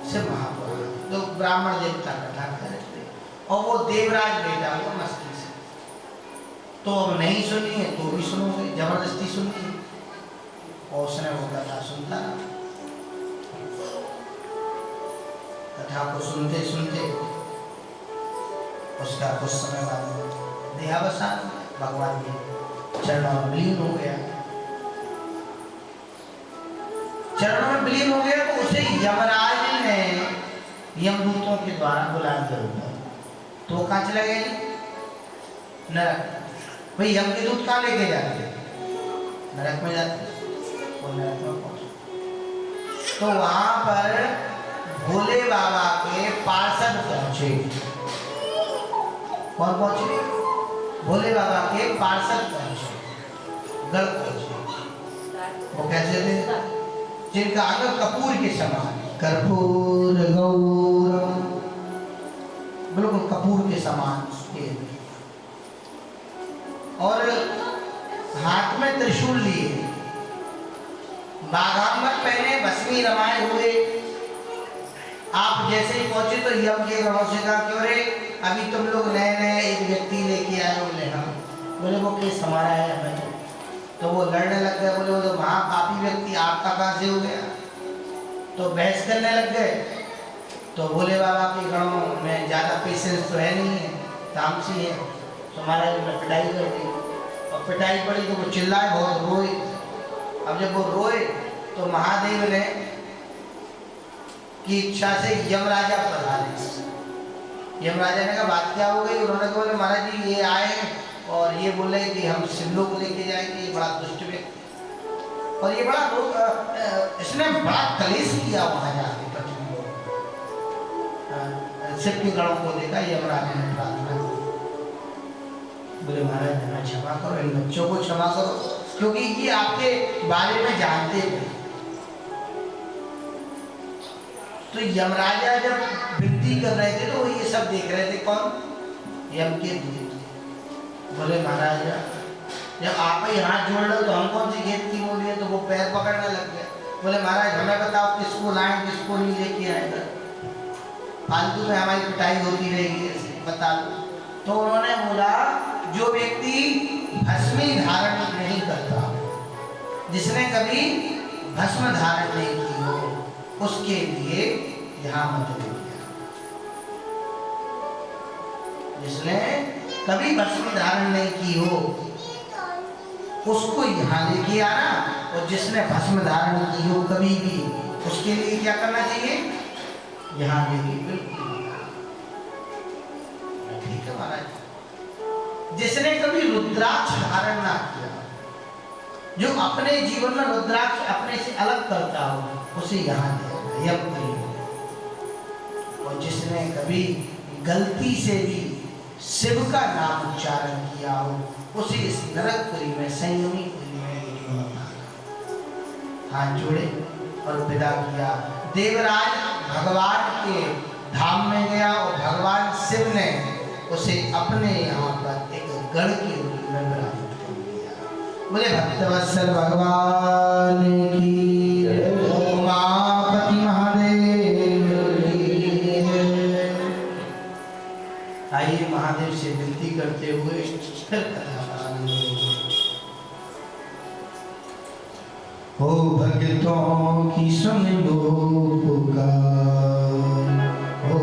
से महापुराण, तो ब्राह्मण देवता कथा करते और वो देवराज बेटा हुआ मस्ती से। तो अब नहीं सुनी है तो भी सुनोगे, जबरदस्ती सुनिए। और उसने वो कथा सुनता रहा। कथा को सुनते सुनते उसका कुछ समय बाद देहावसान भगवान के चरणों में विलीन हो गया। चरणों में विलीन हो गया तो उसे यमराज ने यमदूतों के द्वारा बुला दिया। तो वो कहाँ चला गया? नरक। भाई यम के दूत कहाँ लेके जाते? नरक में जाते। वो नरक में पहुंचे तो वहां पर भोले बाबा के पार्षद पहुंचे। कौन पहुंचे? भोले बाबा के पार्षद पहुंचे, गढ़ पहुंचे। वो कैसे थे? जिनका अंग कपूर के समान, कर्पूर गौरम, बिल्कुल कपूर के समान थे। और हाथ में त्रिशूल लिए, बागांबर पहने, भस्मी रमाए हुए। आप जैसे ही पहुंचे तो यम के गणों से कहा, क्यों रे अभी तुम लोग नए नए एक व्यक्ति लेके आए? बोले हाँ। बोले वो केस हमारा है हमें। तो वो लड़ने लग गए। बोले वो तो महापापी व्यक्ति आपका कहाँ से हो गया? तो बहस करने लग गए। तो भोले बाबा के गणों में ज़्यादा पेशेंस तो है नहीं है, तामसी है। तो महाराज ने पिटाई कर दी और पिटाई पड़ी तो वो चिल्लाए, बहुत रोए। अब जब वो रोए तो महादेव ने की इच्छा से यमराजा पधारे। यमराजा ने कहा बात क्या हो गई? उन्होंने कहा बोले महाराज जी ये आए और ये बोले कि हम शिवलोक को लेके जाएंगे। ये बड़ा दुष्ट व्यक्ति और ये बड़ा इसने बड़ा कलेश किया वहां जाके। शिव के गणों को देखा, यमराज ने प्रार्थना की। बोले महाराज हमें क्षमा करो, इन बच्चों को क्षमा करो, क्योंकि ये आपके बारे में जानते थे। तो यमराजा जब विनती कर रहे थे तो वो ये सब देख रहे थे। कौन? यम के दूत। बोले महाराज जब आप ही हाथ जोड़ लो तो हम कौन सी खेत की मूली है? तो वो पैर पकड़ने लग गए। बोले महाराज हमें बताओ किसको लाएं किसको नहीं लेके आएगा, फालतू में हमारी पिटाई होती रहेगी, बता दो। तो उन्होंने बोला जो व्यक्ति भस्मी धारण नहीं करता, जिसने कभी भस्म धारण नहीं की हो, उसके लिए यहाँ मत लेके। जिसने कभी भस्म धारण नहीं की हो उसको यहाँ लेके आना, और जिसने भस्म धारण की हो कभी भी, उसके लिए क्या करना चाहिए? यहाँ लेके। बिल्कुल ठीक है महाराज। जिसने कभी रुद्राक्ष धारण ना किया, जो अपने जीवन में रुद्राक्ष अपने से अलग करता हो, उसे यहाँ यम करी। और जिसने कभी गलती से भी शिव का नाम उच्चारण किया हो, उसे इस नरकपुरी में संयमी पुरी में हाथ जोड़े और विदा किया। देवराज भगवान के धाम में गया और भगवान शिव ने उसे अपने यहाँ पर एक गढ़ के रूप में विराजित कर दिया। बोले भक्तवत्सल भगवान की, उमापति महादेव की। आइए महादेव से विनती करते हुए फिर कथा हो। भक्तों की सुन लो पुकार, हो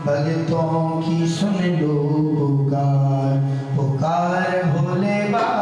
भक्तों की सुन लो पुकार, पुकार भोले बाबा।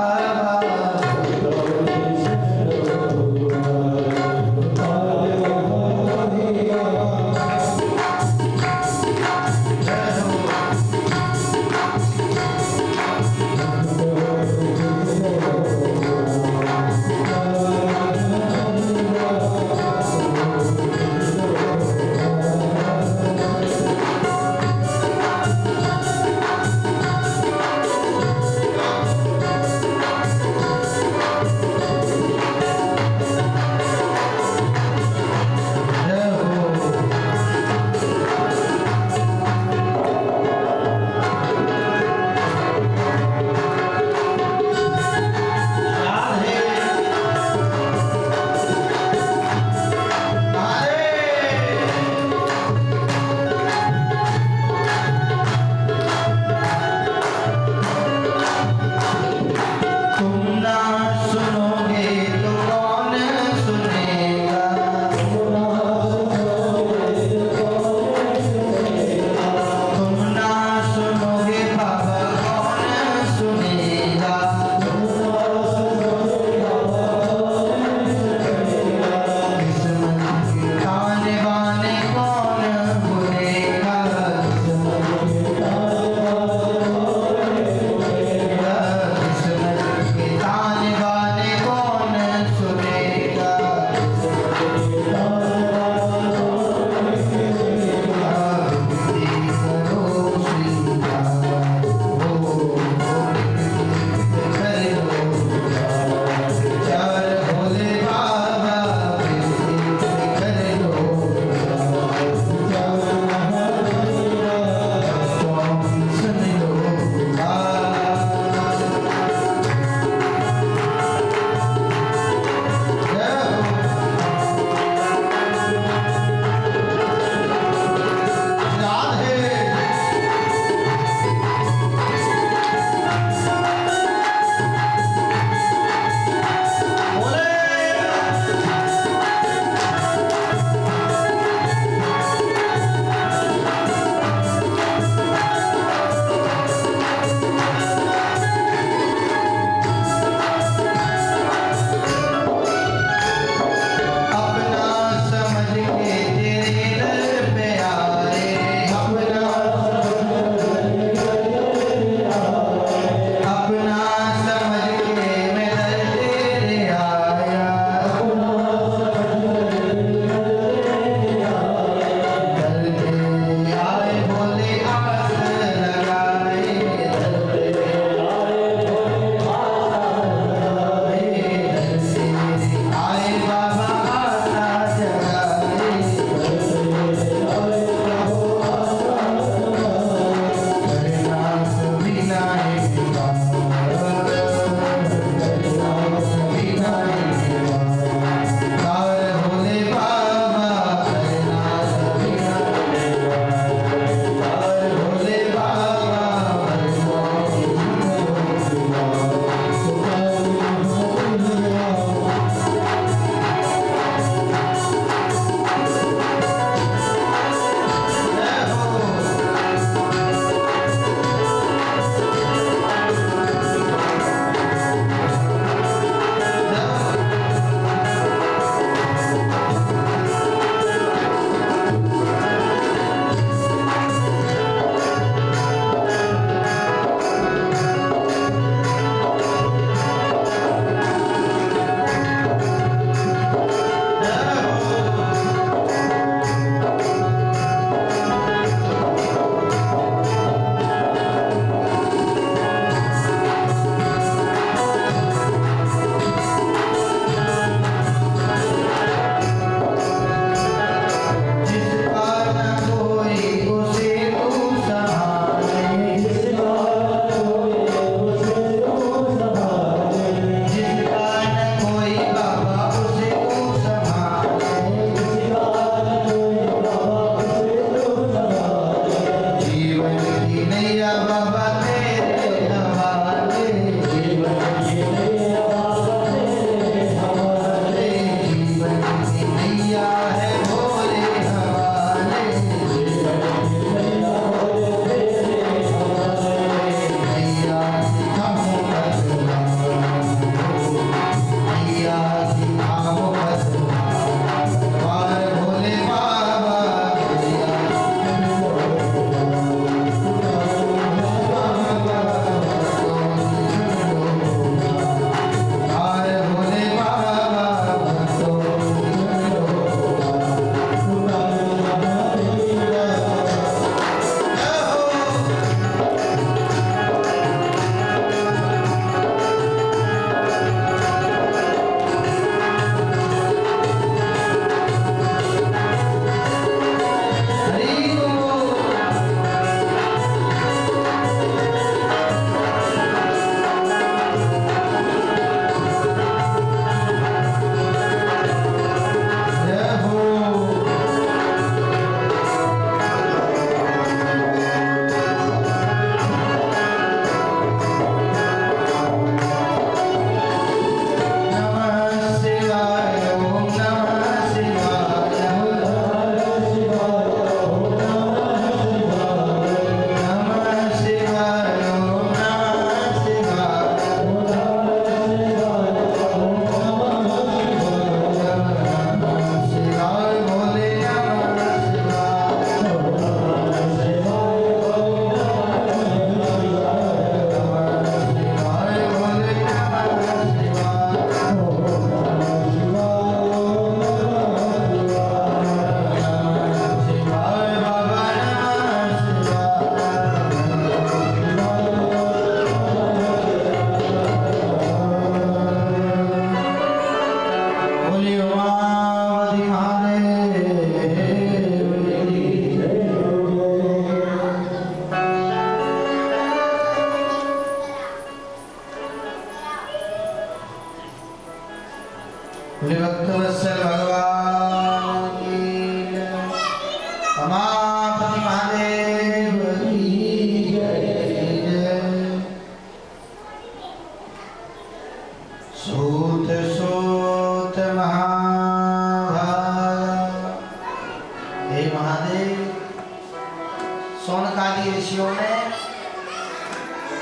सोनकादि ऋषियों ने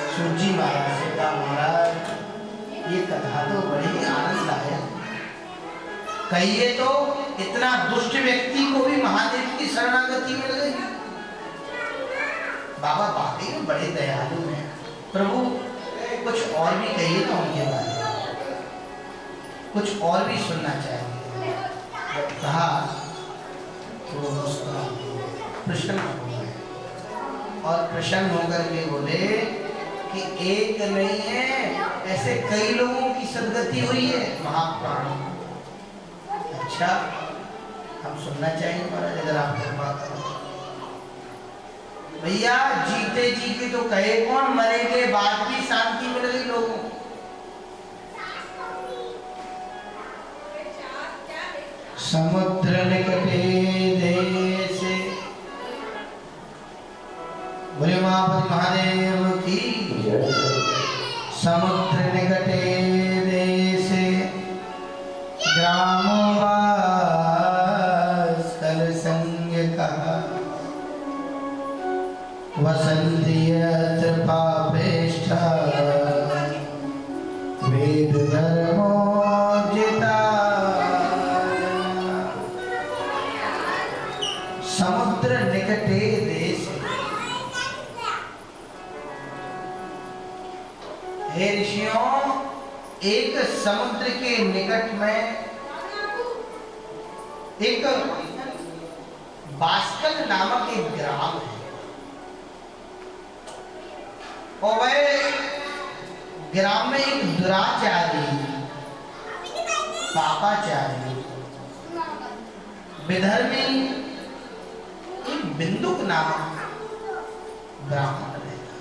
सूजी महाराज से कहा, महाराज ये कथा तो बड़ी आनंददायक, कहिए तो इतना दुष्ट व्यक्ति को भी महादेव की शरणागति मिल गई। बाबा वाकई में बड़े दयालु हैं। प्रभु कुछ और भी कहिए ना उनके बारे में, कुछ और भी सुनना चाहिए। जब कहा तो उसका प्रश्न हो गए और प्रसन्न होकर के बोले कि एक नहीं है, ऐसे कई लोगों की सदगति हुई है महापुराण। अच्छा, हम सुनना चाहेंगे महाराज, अगर आप कृपा करो। भैया जीते जी के तो कहे कौन, मरे के बाद भी शांति मिल गई लोगों को। समुद्र निकटे देशे, बोले महादेव की। समुद्र निकटे देशे ग्रामो वसन्ति यत्र पापेष्ठा वेद धर्मोजिता। समुद्र निकटे देश, हे ऋषियों, एक समुद्र के निकट में एक बास्कल नामक एक ग्राम है, और वह ग्राम में एक दुराचारी, पापाचारी, विधर्मी एक बिंदुक नामक ब्राह्मण रहता।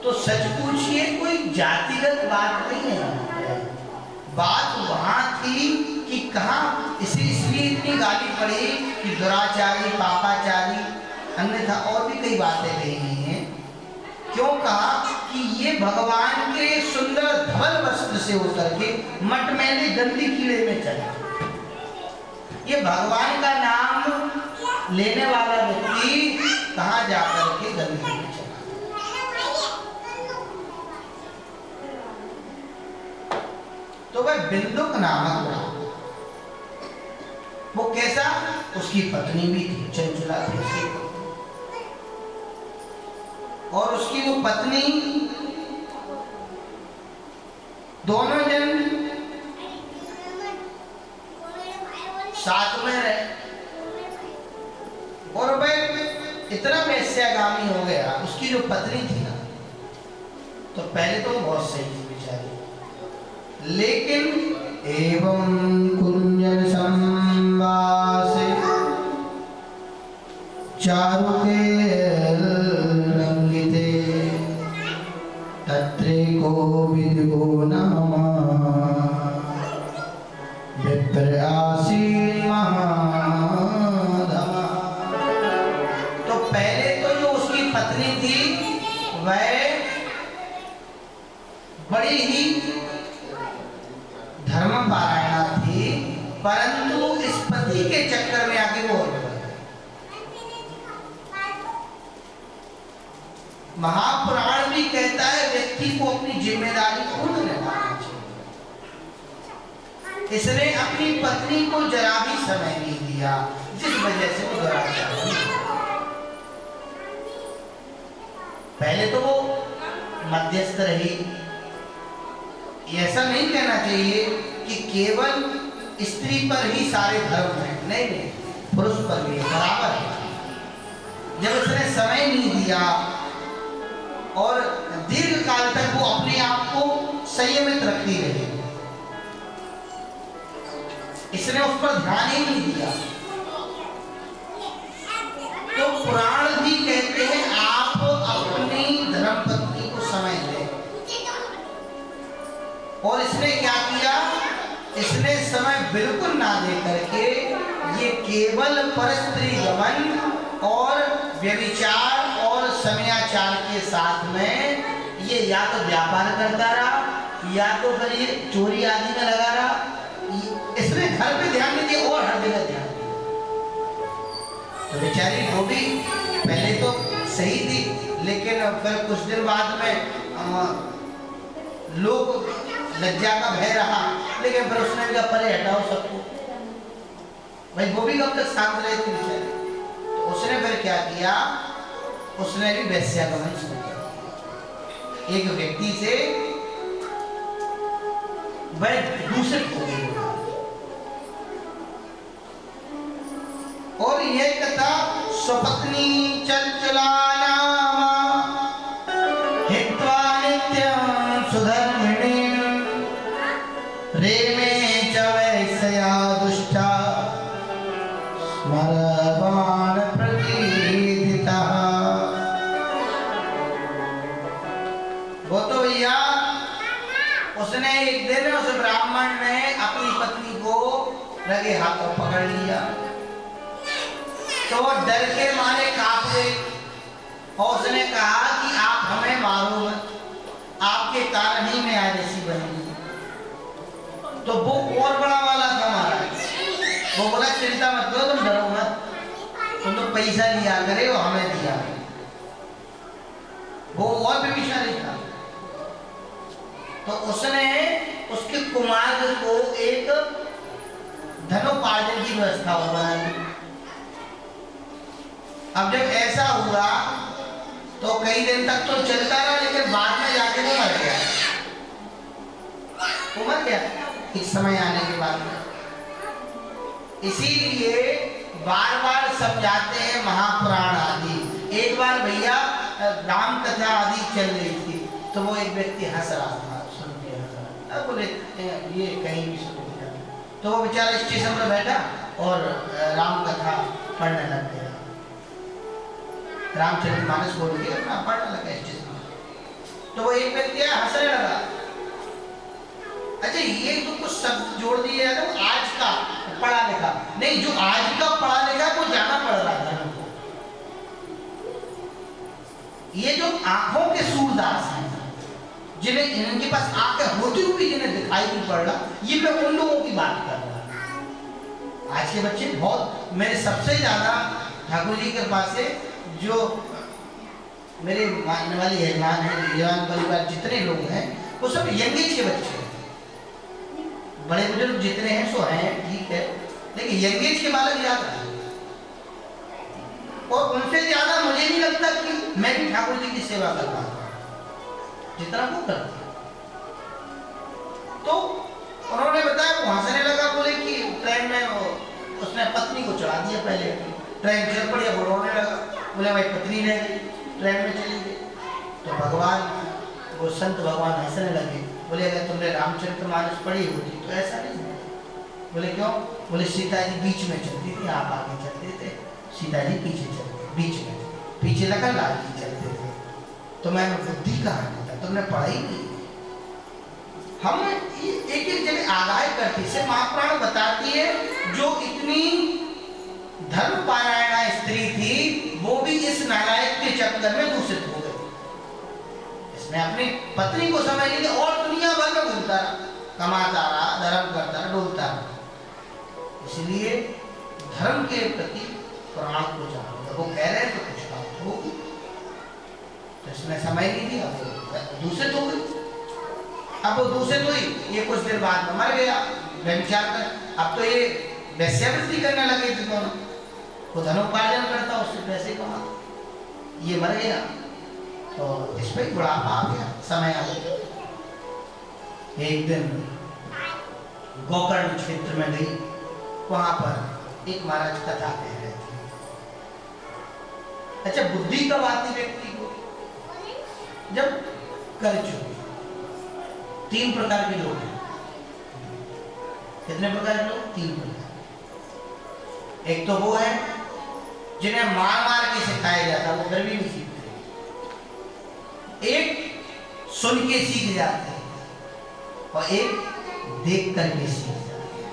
तो सच पूछिए, कोई जातिगत बात नहीं है, बात वहां थी कि कहां इसे इसलिए इतनी गाली पड़ी कि दुराचारी, पापाचारी, अन्यथा और भी कई बातें कही गई हैं। क्यों कहा कि ये भगवान के सुंदर धवल वस्त्र से होकर के मट मैले गंदी कीड़े में चले। ये भगवान का नाम लेने वाला व्यक्ति कहां जाकर के गंदगी में चला। तो वह बिंदुक नामक रहा। वो कैसा, उसकी पत्नी भी थी, चंचला थी उसकी, और उसकी वो पत्नी, दोनों जन साथ में रहे। और वह इतना वैश्यागामी हो गया, उसकी जो पत्नी थी ना, तो पहले तो बहुत सही थी बेचारी, लेकिन एवं कुंजन संवासे चारु के विदुगो नामा विप्र आसीन महाधमा। तो पहले तो जो उसकी पत्नी थी वह बड़ी ही धर्मपरायणा थी, परंतु इस पति के चक्कर में आके वो महापुराण भी कहता है व्यक्ति को अपनी जिम्मेदारी खुद निभानी चाहिए। इसने अपनी पत्नी को जरा भी समय नहीं दिया, जिस वजह से वो दुराचारी। पहले तो वो मध्यस्थ रही। ऐसा नहीं कहना चाहिए कि केवल स्त्री पर ही सारे धर्म हैं, नहीं नहीं, पुरुष पर भी बराबर है। जब उसने समय नहीं दिया और दीर्घ काल तक वो अपने आप को संयमित रखती रही, इसने उस पर ध्यान ही नहीं दिया, तो पुराण भी कहते हैं आप अपनी धर्मपत्नी को समय दें। और इसने क्या किया, इसने समय बिल्कुल ना दे करके ये केवल परस्त्री गमन और व्यभिचार और समयाचार के साथ में ये या तो व्यापार करता रहा या तो फिर ये चोरी आदि में लगा रहा। इसने घर पे ध्यान नहीं दिया और हर जगह ध्यान दिया। बेचारी वो भी पहले तो सही थी, लेकिन फिर कुछ दिन बाद में लोग लज्जा का भय रहा, लेकिन फिर उसने भी कहा परे हटाओ सबको, भाई वो भी कब तक शांत रहे थे बेचारी। तो उसने फिर क्या किया, उसने भी वैश्यागमन शुरू किया। एक व्यक्ति से वह दूषित हो गई और यह कथा स्वपत्नी चंचलाना हित्वा नित्यं सुधर्मिणी रेमे च वैश्या दुष्टा स्मरवान प्रकीर्तिता। वो तो भैया उसने एक दिन उस ब्राह्मण ने अपनी पत्नी को रगे हाथों पकड़ लिया, तो वो डर के मारे कांप गए और उसने कहा कि आप हमें मारो मत, आपके कारण ही मैं आज ऐसी बनी। तो वो और बड़ा वाला था महाराज, वो बोला चिंता मत करो, तुम डरो मत, तुम तो पैसा लिया करे वो हमें दिया। वो और भी विशाली था, तो उसने उसके कुमार को एक धनोपार्जन की व्यवस्था बना दी। अब जब ऐसा हुआ तो कई दिन तक तो चलता रहा, लेकिन बाद में जाके वो मर गया। वो मर गया इस समय आने के बाद में। इसीलिए बार बार समझाते हैं महापुराण आदि। एक बार भैया राम कथा आदि चल रही थी, तो वो एक व्यक्ति हंस रहा था, सुन के हंस रहा, बोले ये कहीं भी सुन लिया। तो वो बेचारा स्टेशन पर बैठा और राम कथा पढ़ने लग गया, रामचरितमानस बोल के अपना पढ़ने लगा स्टेशन पर। तो वो एक व्यक्ति हंसने लगा, अच्छा ये तो कुछ शब्द जोड़ दिए है ना, आज का पढ़ा लिखा नहीं, जो आज का पढ़ा लिखा वो जाना पड़ रहा था हमको। ये जो आंखों के सूरदास हैं, जिन्हें इनके पास आंखें होती हुई जिन्हें दिखाई नहीं पड़ रहा, ये मैं उन लोगों की बात कर रहा हूँ। आज के बच्चे बहुत, मेरे सबसे ज्यादा ठाकुर जी के पास से जो मेरे मानने वाले यजमान हैं, जवान परिवार जितने लोग हैं वो सब यंग एज के बच्चे हैं। बड़े बुजुर्ग जितने हैं सो हैं, ठीक है, लेकिन यंग एज के बालक ज्यादा है। और उनसे ज्यादा मुझे नहीं लगता कि मैं भी ठाकुर जी की सेवा कर पाता हूं जितना वो करते। तो उन्होंने बताया, वो हंसने लगा, बोले कि ट्रेन में उसने पत्नी को चढ़ा दिया, पहले ट्रेन चल पड़ी, अब रोने लगा, बोले भाई पत्नी रह गई, ट्रेन में चली गई। तो भगवान, वो संत भगवान हंसने लगे, बोले अगर तुमने रामचरितमानस पढ़ी होती तो ऐसा नहीं होता। बोले क्यों? बोले सीता जी बीच में चलती थी, आप आगे चलते थे, सीता जी पीछे चलते, बीच में पीछे लगा लाल जी चलते थे, तो मैंने बुद्धि कहा था, तुमने पढ़ाई नहीं। हम एक एक जगह आगाह करती से महापुराण बताती है, जो इतनी धर्मपारायणा स्त्री थी वो भी इस नालायक के चक्कर में दूषित हो गई। इसने अपनी पत्नी को समय नहीं दिया और दुनिया भर में घूमता रहा, कमाता रहा, धर्म करता रहा, डोलता रहा। इसलिए धर्म के प्रति प्राण को जानो, वो कह रहे तो कुछ बात होगी, तो इसने समय नहीं दिया, वो दूषित हो गई। अब वो दूषित हुई, ये कुछ देर बाद में मर गया व्यभिचार कर। अब तो ये वैश्यावृत्ति करने लगे थे दोनों, वो धनोपार्जन करता, उससे पैसे कमा, ये मर गया, तो इस पर बुढ़ापा आ गया, समय आ गया। एक दिन गोकर्ण क्षेत्र में गई, वहां पर एक महाराज कथा कह रहे थे। अच्छा, बुद्धि कब आती व्यक्ति को? जब कर चुके। 3 प्रकार के लोग हैं। कितने प्रकार के लोग? 3 प्रकार। एक तो वो है जिन्हें मार मार के सिखाया जाता, वो फिर भी नहीं सीखते। एक सुन के सीख जाते हैं और एक देख करके सीख जाते हैं।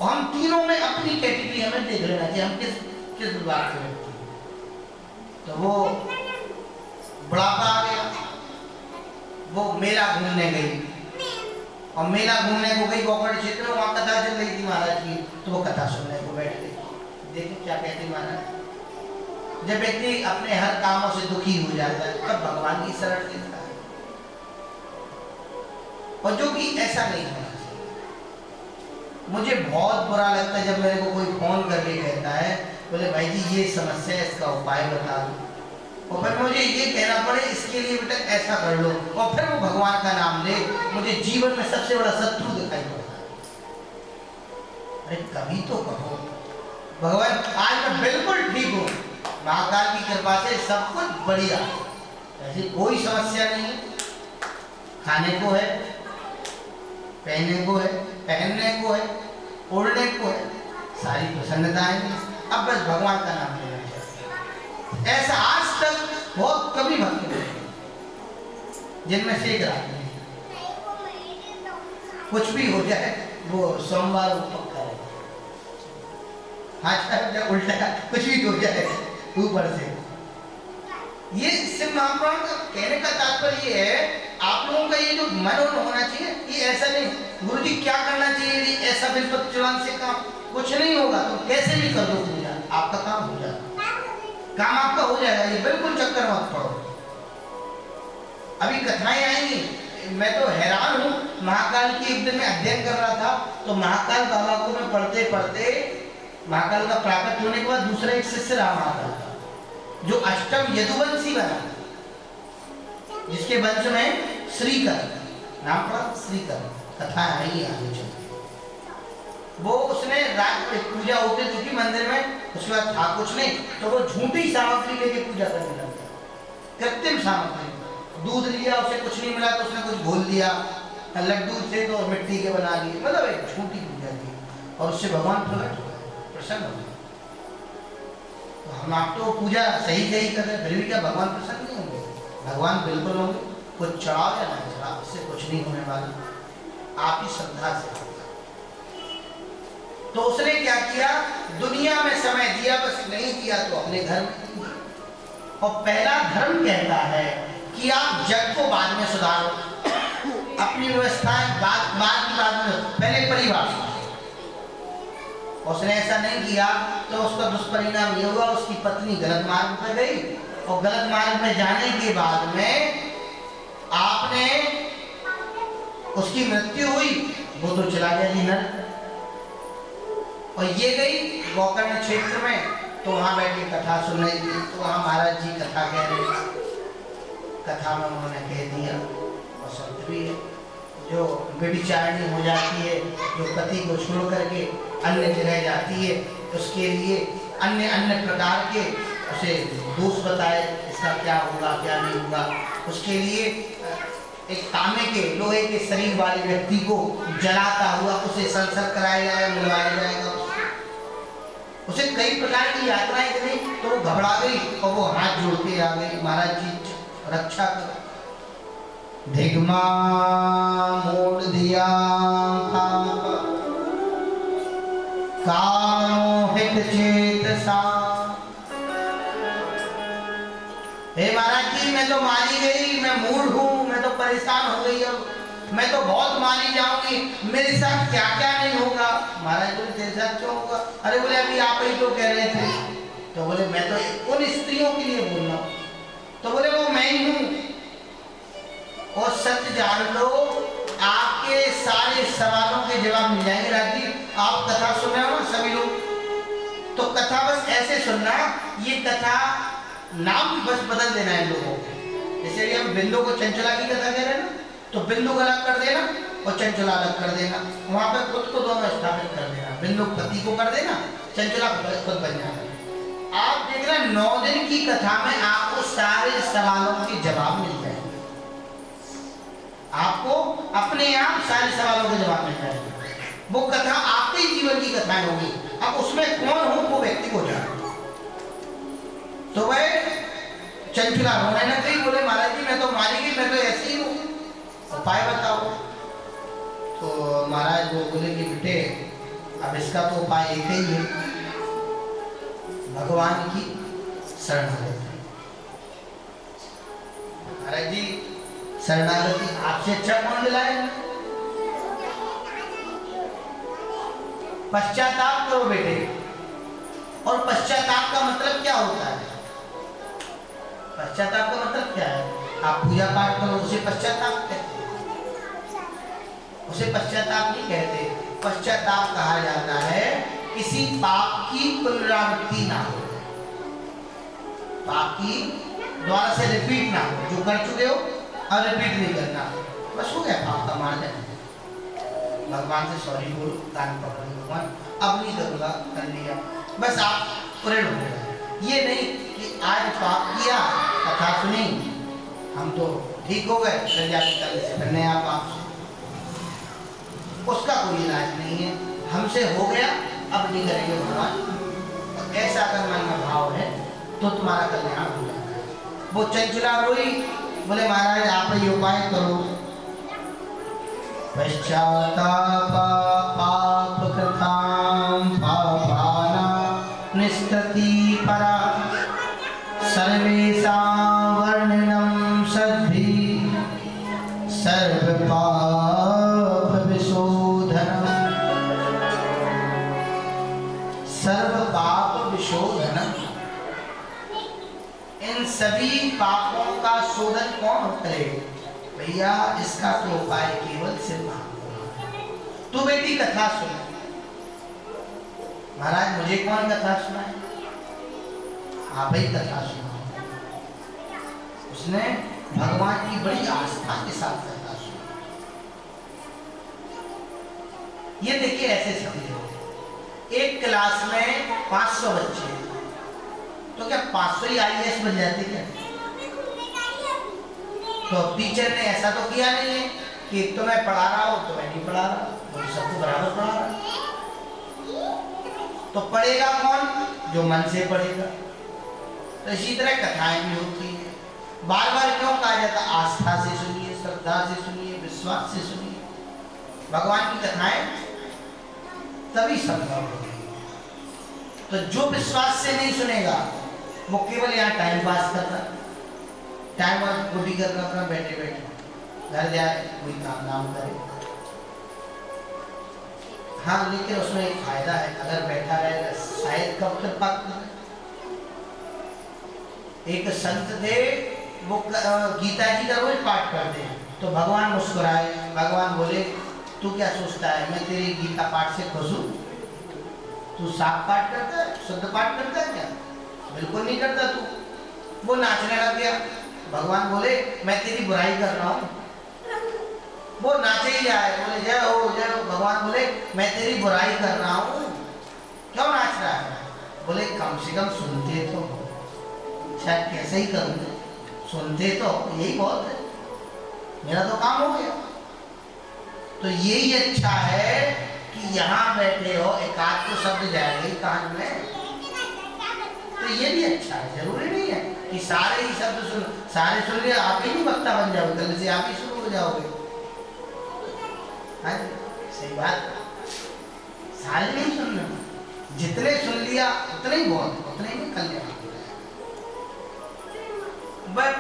और हम तीनों में अपनी कैटेगरी हमें देख लेना चाहिए, हम किस विभाग के व्यक्ति। तो वो बुढ़ापा आ गया, वो मेला घूमने गई, और मेला घूमने को गई गोकर्ण क्षेत्र में, वहां कथा चल रही थी महाराज की, तो वो कथा सुनने को बैठ गई। देखिए क्या कहते महाराज, जब व्यक्ति अपने हर कामों से दुखी हो जाता है तब भगवान की शरण लेता है, और जो कि ऐसा नहीं होना चाहिए। मुझे बहुत बुरा लगता है जब मेरे को कोई फोन करके कहता है बोले भाई जी ये समस्या है, इसका उपाय बता दो, और फिर मुझे ये कहना पड़े इसके लिए बेटा ऐसा कर लो, और फिर वो भगवान का नाम ले, मुझे जीवन में सबसे बड़ा शत्रु दिखाई पड़ता है। अरे कभी तो कहो भगवान आज मैं बिल्कुल ठीक हूँ, महाकाल की कृपा से सब कुछ बढ़िया, ऐसी कोई समस्या नहीं है, खाने को है, पहनने को है, पहनने को है, ओढ़ने को है, सारी प्रसन्नताएं, अब बस भगवान का नाम लेना चाहिए। ऐसा आज तक बहुत कभी भक्त हुए जिनमें से एक रात नहीं, कुछ भी हो जाए वो सोमवार पक्का है, हाँ उल्टा कुछ भी हो जाए ऊपर से। ये शिव महापुराण का कहने का तात्पर्य ये है, आप लोगों का ये जो मन होना चाहिए, ये ऐसा नहीं गुरु जी क्या करना चाहिए, ये ऐसा बिल्कुल चुनाव से काम कुछ नहीं होगा, तो कैसे भी कर दो पूजा, आपका काम हो जाएगा, काम आपका हो जाएगा, ये बिल्कुल चक्कर मत पड़ो। अभी कथाएं आएंगी, मैं तो हैरान हूँ, महाकाल की एक दिन में अध्ययन कर रहा था, तो महाकाल बाबा को मैं पढ़ते पढ़ते, महाकाल का प्राकट होने के बाद दूसरा एक शिष्य रहा महाकाल का, जो अष्टम यदुवंशी बना, जिसके वंश में श्रीकर नाम पड़ा, श्रीकर कथा आई आगे चल, वो उसने रात में पूजा होती थी मंदिर में, उसके बाद था कुछ नहीं, तो वो झूठी सामग्री लेके पूजा करने लग गया, कृत्रिम सामग्री, दूध लिया उसे कुछ नहीं मिला तो उसने कुछ घोल दिया, लड्डू थे तो मिट्टी के बना लिए, मतलब एक झूठी पूजा की, और उससे भगवान प्रकट हुआ, प्रसन्न हो गए। तो हम आप तो पूजा सही सही कर रहे हैं, फिर भी क्या भगवान प्रसन्न नहीं होंगे? भगवान बिल्कुल होंगे, कुछ चढ़ाओ या ना चढ़ाओ, इससे कुछ नहीं होने वाला, आप ही श्रद्धा से। तो उसने क्या किया, दुनिया में समय दिया, बस नहीं किया तो अपने घर में। और पहला धर्म कहता है कि आप जग को बाद में सुधारो, अपनी व्यवस्थाएं बाद में, पहले परिवार। उसने ऐसा नहीं किया तो उसका दुष्परिणाम ये हुआ, उसकी पत्नी गलत मार्ग पर गई, और गलत मार्ग में जाने के बाद में आपने उसकी मृत्यु हुई, वो तो चला गया जी नरक, और ये गई गोकर्ण क्षेत्र में, तो वहां बैठ के कथा सुन रही थी, तो वहां महाराज जी कथा कह रहे, कथा में उन्होंने कह दिया, और सत्य भी है, जो व्यभिचारिणी हो जाती है, जो पति को छोड़ करके अन्य जगह जाती है, उसके लिए अन्य अन्य प्रकार के उसे दोष बताए, इसका क्या होगा क्या नहीं होगा, उसके लिए एक तांबे के लोहे के शरीर वाले व्यक्ति को जलाता हुआ उसे संसर्ग कराया जाएगा, मिलवाया जाएगा, उसे कई प्रकार की यात्राएं करी, तो वो घबरा गई और वो हाथ जोड़ के आ गई, महाराज जी रक्षा करो। धिग्मा मोड़ दिया कामो हित चेत सा, हे महाराज जी मैं तो मारी गई, मैं मूढ़ हूँ, मैं तो परेशान हो गई, अब मैं तो बहुत मारी जाऊंगी, मेरे साथ क्या क्या नहीं होगा। महाराज बोले तेरे साथ क्यों होगा? अरे बोले अभी आप ही तो कह रहे थे, तो बोले मैं तो उन स्त्रियों के लिए बोल रहा हूँ, तो बोले वो मैं ही हूँ, और सत्य जान लो, आपके सारे सवालों के जवाब मिल जाएंगे। राज जी आप कथा सुन रहे हो ना सभी लोग, तो कथा बस ऐसे सुनना, ये कथा नाम बस बदल देना है लोगों को। जैसे अभी हम बिंदु को चंचला की कथा कह रहे हैं ना, तो बिंदु को अलग कर देना और चंचला अलग कर देना, वहां पर खुद को दोनों स्थापित कर देना, बिंदु पति को कर देना, चंचला खुद बन जाना। आप देख रहे 9 दिन की कथा में आपको सारे सवालों के जवाब मिल जाएंगे, आपको अपने आप सारे सवालों के जवाब मिल जाएंगे। वो कथा आपके जीवन की कथाएं होगी, अब उसमें कौन हो वो व्यक्ति को जाने। तो वह चंचला रोने न गई, बोले महाराज जी मैं तो मारी गई, मैं तो ऐसे ही हूँ, उपाय बताओ। तो महाराज वो बोले कि बेटे अब इसका तो उपाय एक ही है, भगवान की शरणागति। महाराज जी शरणागति आपसे अच्छा कौन दिलाएगा? पश्चाताप करो बेटे, और पश्चाताप का मतलब क्या होता है? पश्चाताप का मतलब क्या है? आप पूजा पाठ करो उसे पश्चाताप कहते हैं, उसे पश्चाताप नहीं कहते। पश्चाताप कहा जाता है किसी पाप की पुनरावृत्ति ना हो, पाप की द्वारा से रिपीट ना हो, जो कर चुके हो और रिपीट नहीं करना, बस हो गया पाप का मार्जन। भगवान से सॉरी बोलो, कान पकड़ो, भगवान अब नहीं करूँगा, कर लिया, बस आप पूर्ण हो गए। ये नहीं कि आज पाप किया, कथा सुनी, हम तो ठीक हो गए, फिर जाके कल से फिर नया पाप, उसका कोई इलाज नहीं है। हमसे हो गया, अब नहीं करेंगे भगवान, ऐसा अगर मन में भाव है तो तुम्हारा कल्याण हो जाता है। वो चंचला रोई, बोले महाराज आप ही उपाय करो। पश्चाताप पाप कृतां पापानां निष्कृति परा सर्वेषां वर्णनं सद्भिः सर्व पाप विशोधनम्, सर्व पाप विशोधनम्। इन सभी पापों का शोधन कौन करे? भैया इसका तो उपाय केवल सिर्फ महापुराण। तू बेटी कथा सुन। महाराज मुझे कौन कथा सुनाए? आप ही कथा सुनाओ। उसने भगवान की बड़ी आस्था के साथ कथा सुनी। ये देखिए ऐसे समझो, एक क्लास में 500 बच्चे, तो क्या 500 ही IAS बन जाते क्या? तो टीचर ने ऐसा तो किया नहीं है कि तुम्हें पढ़ा रहा हो तो मैं नहीं पढ़ा रहा, मुझे सबको बराबर पढ़ा रहा। तो पढ़ेगा कौन? जो मन से पढ़ेगा। तो इसी तरह कथाएं भी होती हैं। बार बार क्यों कहा जाता? आस्था से सुनिए, श्रद्धा से सुनिए, विश्वास से सुनिए। भगवान की कथाएं तभी संभव होगी। तो जो विश्वास से नहीं सुनेगा वो केवल यहाँ टाइम पास करता, टाइम और गुडी करना, अपना बैठे बैठे घर जाए कोई काम नाम करे। हाँ लेकिन उसमें एक फायदा है, अगर बैठा रहेगा शायद कब कृपा करे। एक संत थे, वो गीता जी का रोज पाठ करते हैं, तो भगवान मुस्कुराए। भगवान बोले तू क्या सोचता है मैं तेरी गीता पाठ से खुश हूँ? तू साफ पाठ करता है, शुद्ध पाठ करता है क्या? बिल्कुल नहीं करता तू। वो नाचने लग गया। भगवान बोले मैं तेरी बुराई कर रहा हूँ। वो नाचे ही जाए, बोले जय हो जय हो। भगवान बोले मैं तेरी बुराई कर रहा हूँ, क्यों नाच रहा है? बोले कम से कम सुनते तो, शायद कैसे ही करूँगा, सुनते तो यही बहुत है, मेरा तो काम हो गया। तो यही अच्छा है कि यहाँ बैठे हो, एक आध तो शब्द जाएंगे कान में, तो ये भी अच्छा है। जरूरी नहीं है कि सारे ही शब्द सुन, सारे सुन लिया आप ही नहीं वक्ता बन जाओगे, कल से आप ही शुरू हो जाओगे। हाँ सही बात, सारे नहीं सुनना, जितने सुन लिया उतने ही बहुत, उतने ही कल्याण। बट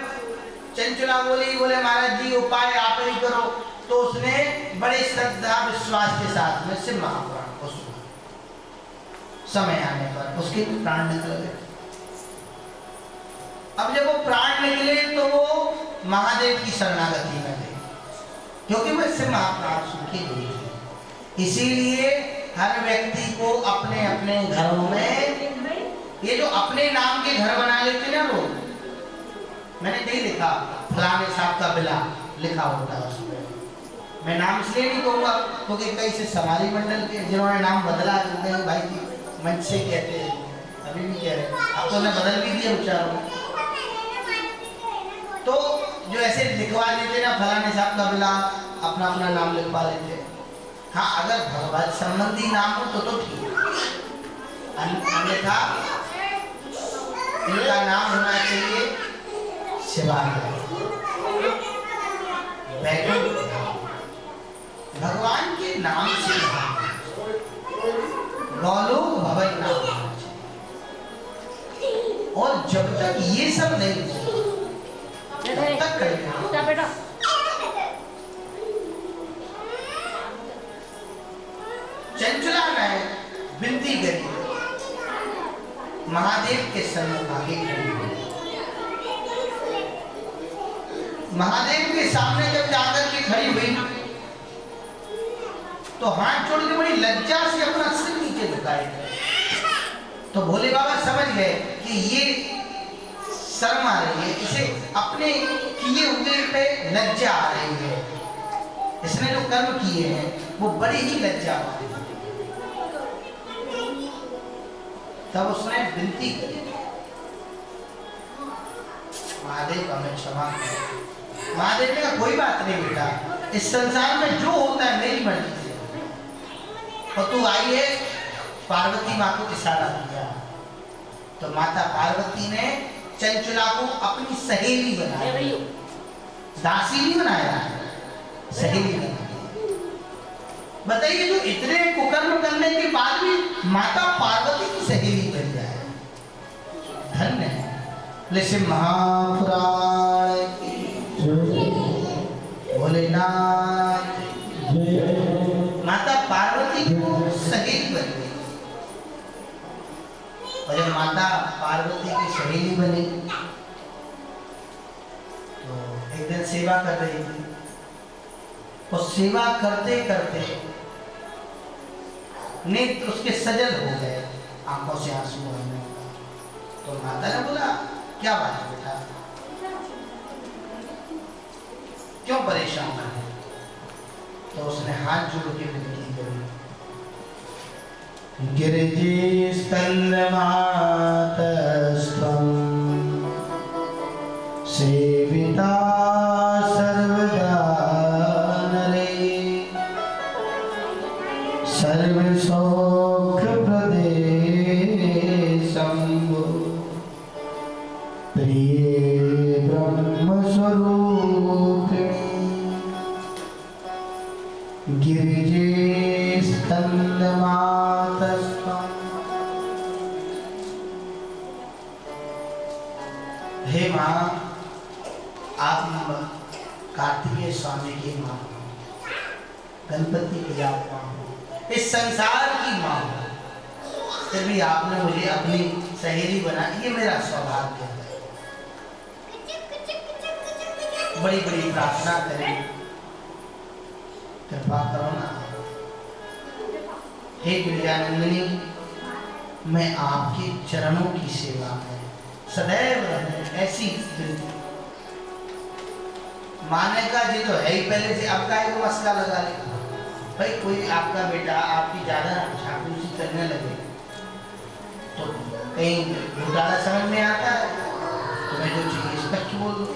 चंचला बोले महाराज जी उपाय आप ही करो। तो उसने बड़े श्रद्धा विश्वास के साथ में सिर्फ महापुराण को सुना। समय आने पर उसके प्राण निकल गए। अब जब वो प्राण निकले तो वो महादेव की शरणागति में गए, क्योंकि वो सिर्फ महापुराण सुन के गई थी। इसीलिए हर व्यक्ति को अपने अपने घरों में, ये जो अपने नाम के घर बना लेते ना लोग, मैंने नहीं लिखा फलाने साहब का बिला लिखा होता है उसमें। मैं नाम इसलिए नहीं कहूँगा क्योंकि कई से समारी मंडल के जिन्होंने नाम बदला, भाई की मंच से कहते हैं, अभी भी कह रहे हैं, अब तो उन्हें बदल भी दिया उच्चारों। तो जो ऐसे लिखवा लेते ना फलाने साहब का बिला, अपना अपना नाम लिखवा लेते। हाँ अगर भगवत संबंधी नाम हो तो ठीक है, अन्यथा इनका नाम होना चाहिए शिवाय भगवान के नाम से गौलोक भवन नाम होना चाहिए। और जब तक ये सब नहीं तब तक करेगा। चंचला ने विनती करी महादेव के सन्मुख आगे खड़ी हुई। महादेव के सामने जब जाकर के खड़ी हुई तो हाथ जोड़ के बड़ी लज्जा से अपना सिर नीचे झुकाए। तो भोले बाबा समझ गए कि ये शर्म आ रही है, इसे अपने किए हुए पे लज्जा आ रही है, इसने जो कर्म किए हैं वो बड़ी ही लज्जा वाले। तब उसने विनती करी, महादेव हमें क्षमा करें। महादेव ने कहा कोई बात नहीं बेटा, इस संसार में जो होता है मेरी मर्जी से, और तू आई है पार्वती माँ को इशारा दिया। तो माता पार्वती ने चंचुला को अपनी सहेली बनाया, दासी नहीं बनाया, सहेली बनाया। बताइए, जो इतने कुकर्म करने के बाद भी माता पार्वती की सहेली बन जाए, धन्य है। लेकिन महापुराण भोलेनाथ माता पार्वती को सहेली बन गई। और जब माता पार्वती की सहेली बनी तो एक दिन सेवा कर रही थी, और सेवा करते करते नेत्र उसके सजल हो गए, आंखों से आंसू आने। तो माता ने बोला क्या बात है बेटा, क्यों परेशान है? तो उसने हाथ जोड़ के विनती करी, गिरिजे स्कंदमातस्त्वं सेविता सर्वदा नरे सर्वसौख्यप्रदे शम्भो प्रिये ब्रह्मस्वरूपिणी गिरिजे स्कंदमातस्त्वं। हे माँ, आप कार्तिकेय स्वामी की माँ, गणपति की आप माँ, इस संसार की माँ, फिर भी आपने मुझे अपनी सहेली बना, ये मेरा सौभाग्य है। बड़ी बड़ी प्रार्थना करें, कृपा करो ना। हे गिरिजानंदिनी, मैं आपके चरणों की सेवा में सदैव रहूं, ऐसी विनती। माने का जी तो है ही पहले से, अब का को मस्का लगा ले भाई, कोई आपका बेटा आपकी ज्यादा चापलूसी करने लगे तो कहीं घोटाला समझ में आता है, तुम्हें जो चाहिए स्पष्ट बोल दो।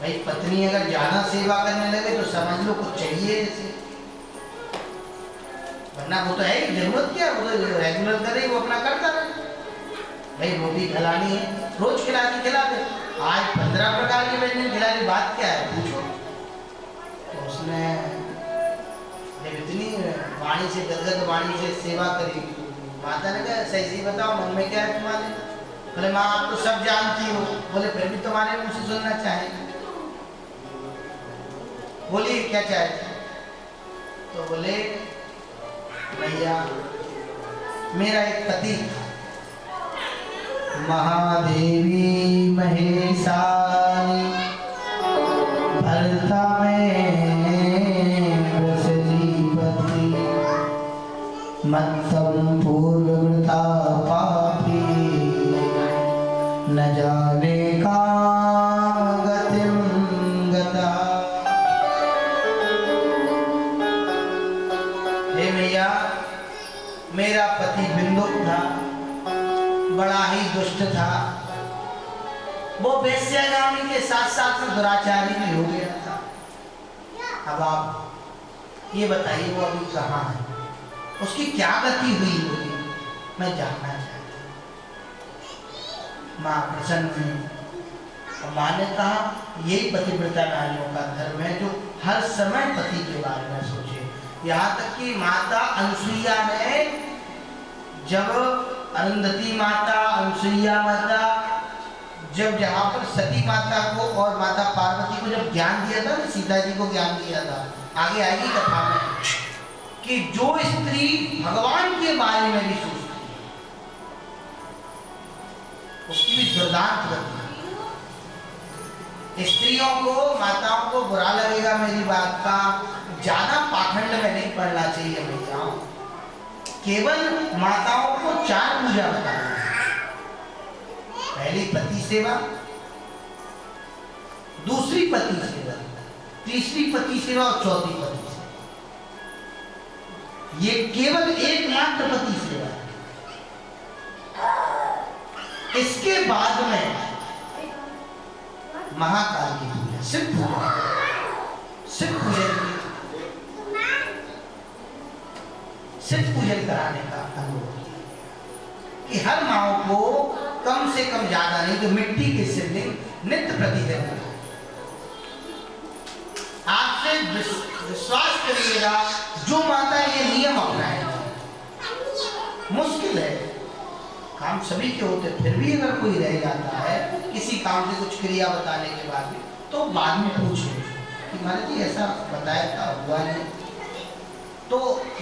भाई पत्नी अगर ज्यादा सेवा करने लगे तो समझ लो कुछ चाहिए जैसे, वरना वो तो है ही, जरूरत क्या, वो तो रेगुलर करे, वो अपना करता रहे। भाई रोटी खिलानी है, रोज खिला दे, आज 15 प्रकार के व्यंजन खिला दी, बात क्या है पूछो। तो उसने जब इतनी वाणी से गदगद वाणी से सेवा करी, माता ने कहा सही सही बताओ मन में क्या है तुम्हारे? बोले माँ आप तो सब जानती हो। बोले फिर भी तुम्हारे मुँह से सुनना चाहेंगे। बोलिए क्या चाहते? तो बोले भैया मेरा एक पति महादेवी महेशानी भरता में ब्रजलीपति मत्तम पूर्ववृता पापी न जाने का गतिम गता। हे भैया, मेरा पति बिंदु था, बड़ा ही दुष्ट था, वो वेश्यागामी के साथ साथ में दुराचारी भी हो गया था। अब आप ये बताइए वो अभी कहाँ है, उसकी क्या गति हुई होगी, मैं जानना चाहता हूँ। माँ प्रसन्न हुई और माँ ने कहा यही पतिव्रता नारियों का धर्म है जो हर समय पति के बारे में सोचे। यहाँ तक कि माता अनुसुईया ने जब अरुंधति माता, अनुसुईया माता, जब जहाँ पर सती माता को और माता पार्वती को जब ज्ञान दिया था, सीता जी को ज्ञान दिया था, आगे आएगी कथा में, कि जो स्त्री भगवान के बारे में भी सोचती है दुर्दांत गति। स्त्रियों को, माताओं को बुरा लगेगा मेरी बात का, ज्यादा पाखंड में नहीं पड़ना चाहिए भैया। केवल माताओं को 4 पूजा बताना है। पहली पति सेवा, दूसरी पति सेवा, तीसरी पति सेवा और चौथी पति सेवा। ये केवल एकमात्र पति सेवा है। इसके बाद में महाकाल की पूजा, शिव पूजा, शिव पूजन, शिव पूजन कराने का अनुरोध कि हर माओ को कम से कम, ज्यादा नहीं तो मिट्टी के शिवलिंग नित्य प्रतिदिन। आपसे विश्वास करिएगा, जो माता ये नियम अपनाए, मुश्किल है, काम सभी के होते, फिर भी अगर कोई रह जाता है किसी काम से कुछ क्रिया बताने के बाद भी, तो बाद में पूछे कि महाराज जी ऐसा बताया था, हुआ नहीं, तो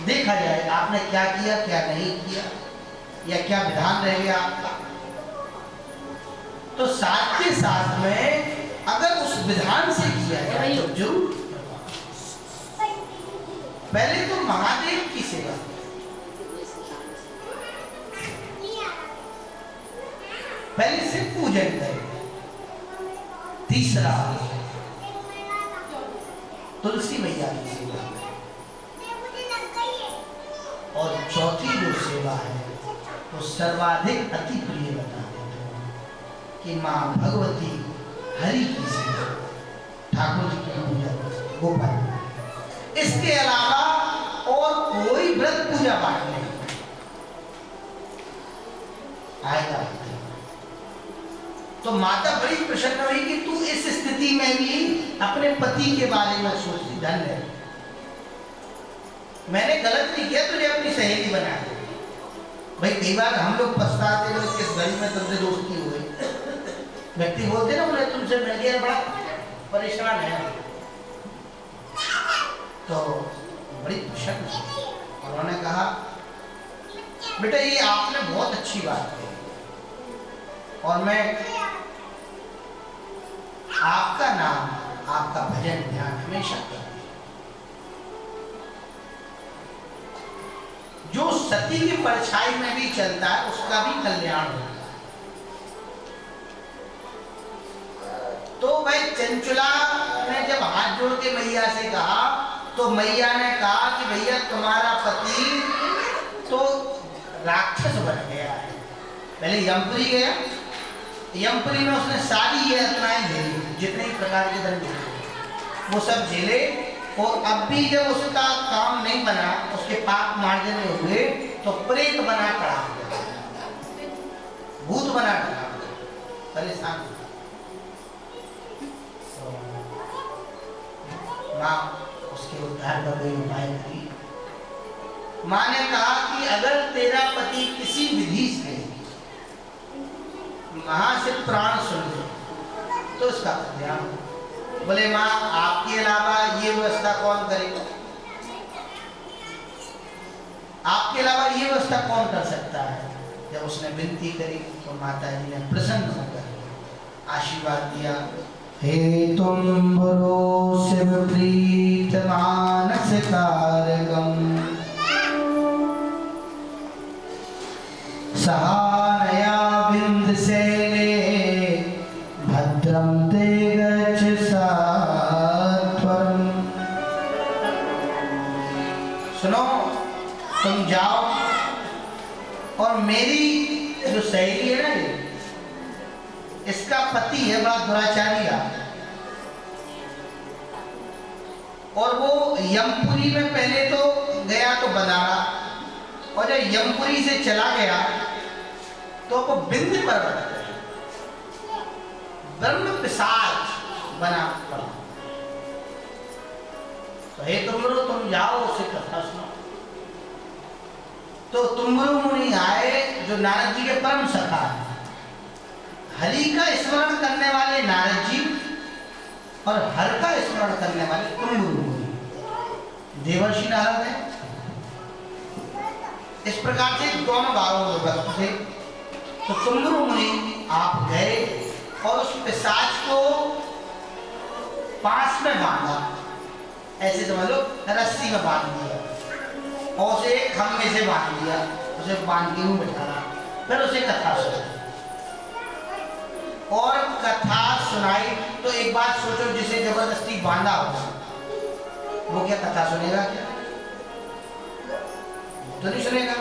देखा जाए आपने क्या किया, क्या नहीं किया, या क्या विधान रह गया आपका। तो साथ के साथ में अगर उस विधान से किया जाए तो जरूर। पहले तो महादेव की सेवा, पहले शिव पूजन करें। तीसरा तुलसी मैया की सेवा, और चौथी जो सेवा है वो सर्वाधिक अति प्रिय बता देते हैं कि माँ भगवती हरि की सेवा, ठाकुर जी की पूजा, गोपाल। इसके अलावा और कोई व्रत पूजा पाठ नहीं आएगा। तो माता बड़ी प्रसन्न हुई कि तू इस स्थिति में भी अपने पति के बारे में सोचती, धन्य है, मैंने गलत नहीं किया, तुझे अपनी सहेली बना दी। भाई कई बार हम लोग पछताते हैं, किस घड़ी में तुमसे दोस्ती हो गई। व्यक्ति बोलते ना, उन्हें तुमसे मिल गया, बड़ा परेशान है, तो बड़ी प्रसन्न। उन्होंने कहा बेटा ये आपने बहुत अच्छी बात कही, और मैं आपका नाम, आपका भजन ध्यान हमेशा करती। जो सती की परछाई में भी चलता है उसका भी कल्याण होता है। तो भाई चंचुला ने जब हाथ जोड़ के मैया से कहा, तो मैया ने कहा कि भैया तुम्हारा पति तो राक्षस बन गया है। पहले यमपुरी गया, यमपुरी में उसने सारी ये यातनाएं झेली, जितने प्रकार के दंड वो सब झेले, और अब भी जब उसका काम नहीं बना, उसके पाप मार्जने हुए, तो प्रेत बना खड़ा हो गया, भूत बना खड़ा, परेशान। माँ उसके उद्धार का कोई उपाय करी। माँ ने कहा कि अगर तेरा पति किसी विधि से महाशिव प्राण सुन ले तो उसका कल्याण हो। बोले माँ आपके अलावा ये व्यवस्था कौन करेगा, आपके अलावा ये व्यवस्था कौन कर सकता है। जब उसने विनती करी तो माता जी ने प्रसन्न होकर आशीर्वाद दिया, हे तुम बरो शिव प्रीत मानस कारकम सहानया विंद शैले भद्रम ते गच्छ सात्वरम। सुनो तुम जाओ, और मेरी जो सहेली है ना, इसका पति है बड़ा दुराचारी रहा, और वो यमपुरी में पहले तो गया तो बनारा, और जब यमपुरी से चला गया तो वो बिंद पर्वत ब्रह्म पिशाच बना पड़ा। तो हे तुमरो तुम जाओ उसे कथा सुनो। तो तुमरो मुनि आए जो नारद जी के परम सखा है, हरि का स्मरण करने वाले नारद जी और हर का स्मरण करने वाले तुमरो मुनि देवर्षि नारद है। इस प्रकार से दोनों भागों में भक्त थे। तो तुमरो मुनि आप गए और उस पिशाच को पास में बांधा, ऐसे समझ लो रस्सी में बांध दिया और उसे खम्भे से बांध दिया, उसे बांध के यूं बिठाया, फिर उसे कथा सुनाई। और कथा सुनाई तो एक बात सोचो, जिसे जबरदस्ती बांधा होगा वो क्या कथा सुनेगा? क्या तो नहीं सुनेगा।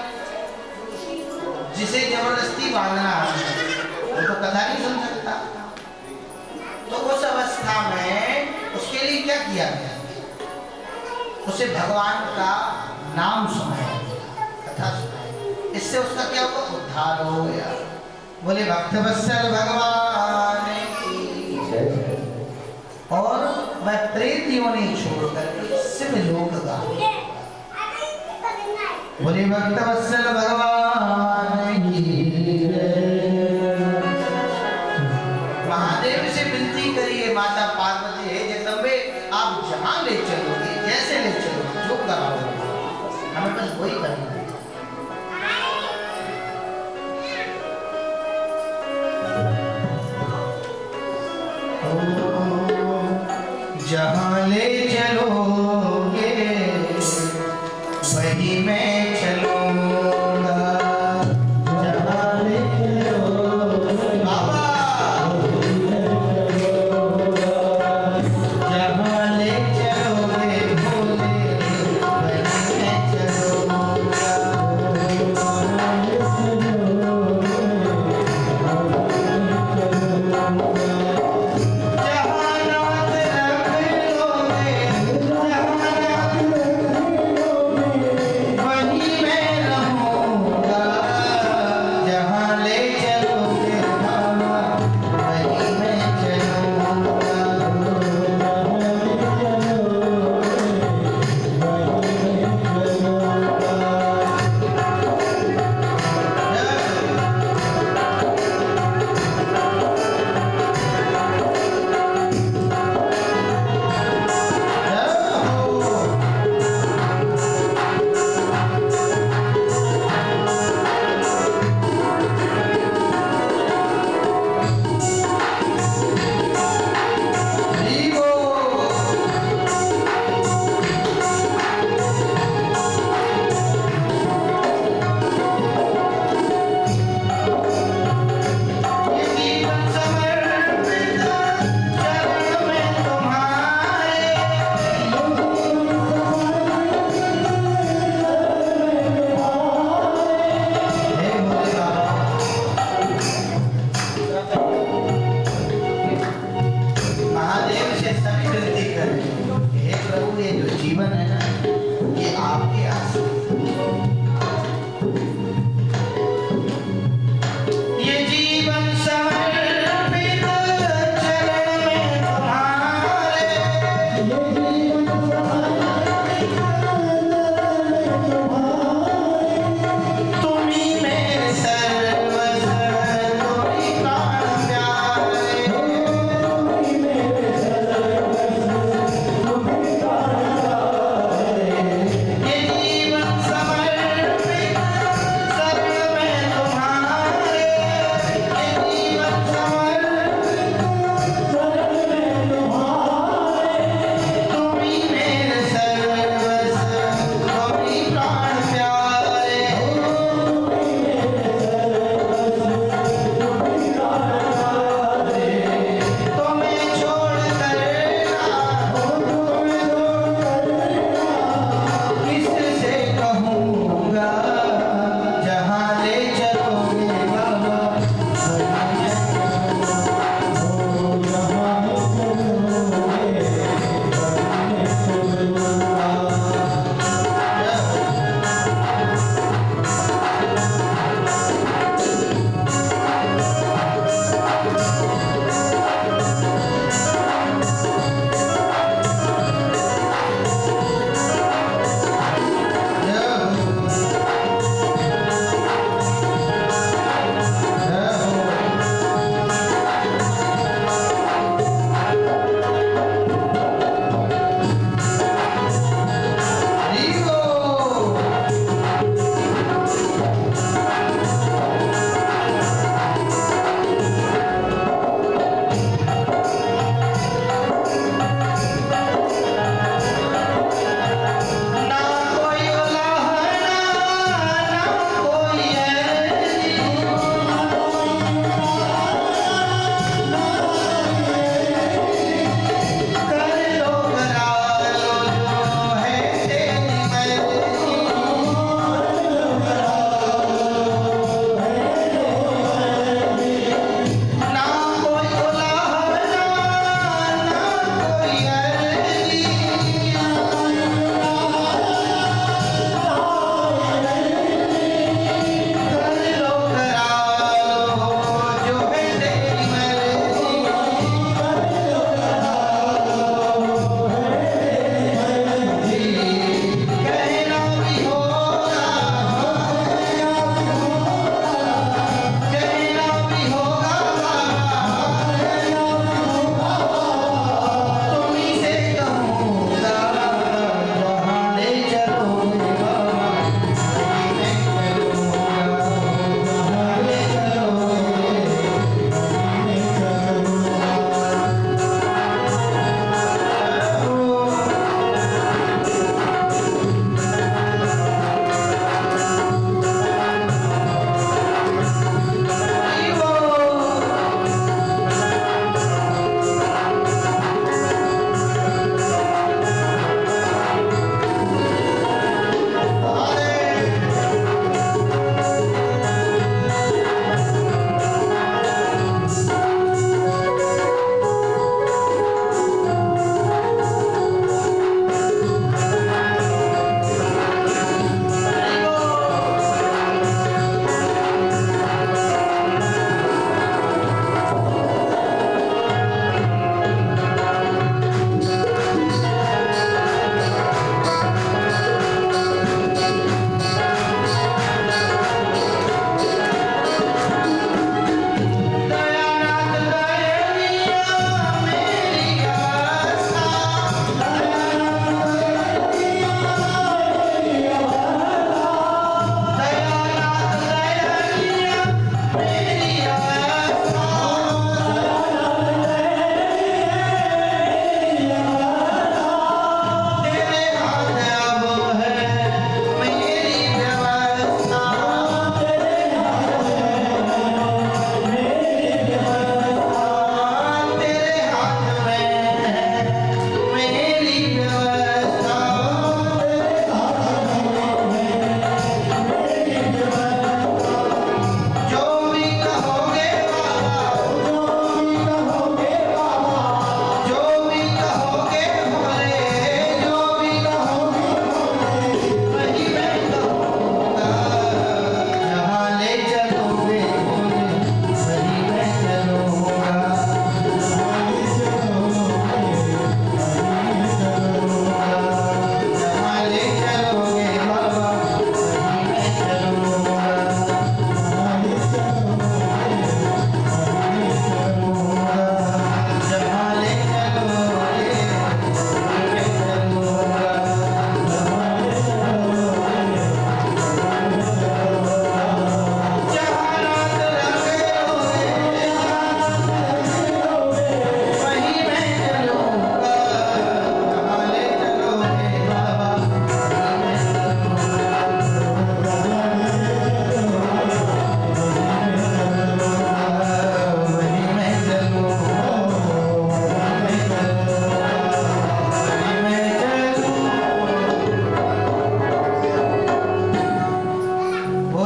जिसे जबरदस्ती बांधना है वो तो कथा नहीं सुन सकता। तो उस अवस्था में उसके लिए क्या किया गया? उसे भगवान का नाम सुनाया गया, कथा सुनाई। इससे उसका क्या हुआ? उद्धार हो गया। बोले भक्तवत्सल भगवान की। और वह प्रेत योनि छोड़कर शिव लोक गया। बोले भक्तवत्सल भगवान की। महादेव से विनती करिए, माता पार्वती है जगदम्बे, आप जहां ले चलोगे, जैसे ले चलोगे, जो कराओगे, हमें बस वही करना है। जहां ले चलोगे वही मैं चलूंगा। जहां ले चलोगे बाबा, जहां ले चलोगे भोले वही मैं चलूंगा।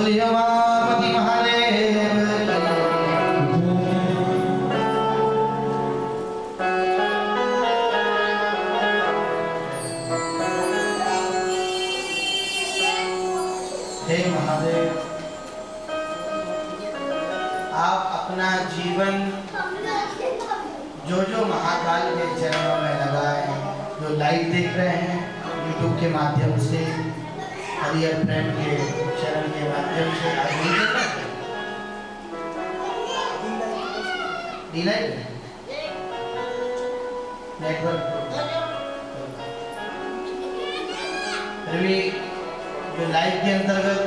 श्री उमापति महादेव हे महादेव, आप अपना जीवन जो महाकाल के चरणों में लगाए, जो लाइव देख रहे हैं यूट्यूब के माध्यम से, हरिहर प्रेम के चरण के माध्यम से, आज नहीं देख रहे नेटवर्क, फिर भी जो लाइव के अंतर्गत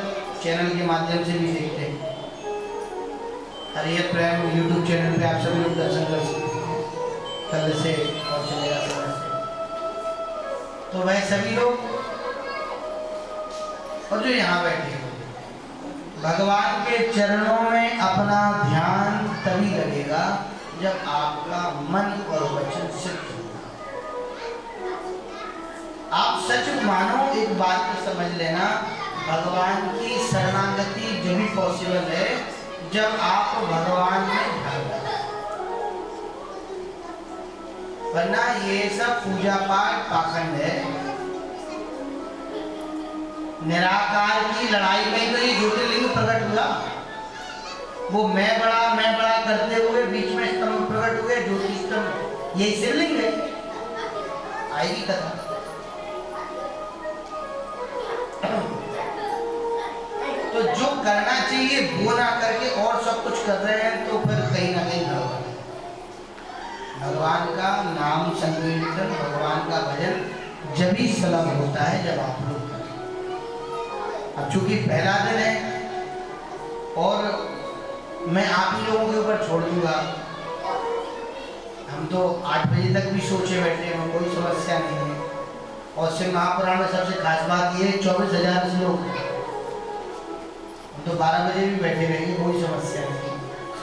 चैनल के माध्यम से भी देखते हैं, हरिहर प्रेम यूट्यूब चैनल पे आप सभी लोग दर्शन कर सकते हैं कल से और चलेगा समय से। तो वह सभी लोग और जो यहाँ बैठे भगवान के चरणों में अपना ध्यान तभी लगेगा जब आपका मन और वचन सिद्ध होगा। आप सच मानो, एक बात को समझ लेना, भगवान की शरणागति जब भी पॉसिबल है जब आप भगवान में ध्यान लगाएं, वरना ये सब पूजा पाठ पाखंड है। निराकार की लड़ाई में तो ये ज्योतिर्लिंग प्रकट हुआ, वो मैं बड़ा करते हुए बीच में स्तंभ प्रकट हुए, ज्योति स्तंभ, यही शिवलिंग है। आएगी कथा। तो जो करना चाहिए वो ना करके और सब कुछ कर रहे हैं तो फिर कहीं ना कहीं गड़बड़ है। भगवान का नाम संकीर्तन, भगवान का भजन जब ही सुलभ होता है जब आप लोग करें। अब चूंकि पहला दिन है और मैं आप ही लोगों के ऊपर छोड़ दूंगा, हम तो 8 बजे तक भी सोचे बैठे हैं, कोई समस्या नहीं है। और शिव महापुराण में सबसे खास बात ये 24,000 श्लोक, हम तो 12 बजे भी बैठे रहेंगे, कोई समस्या नहीं।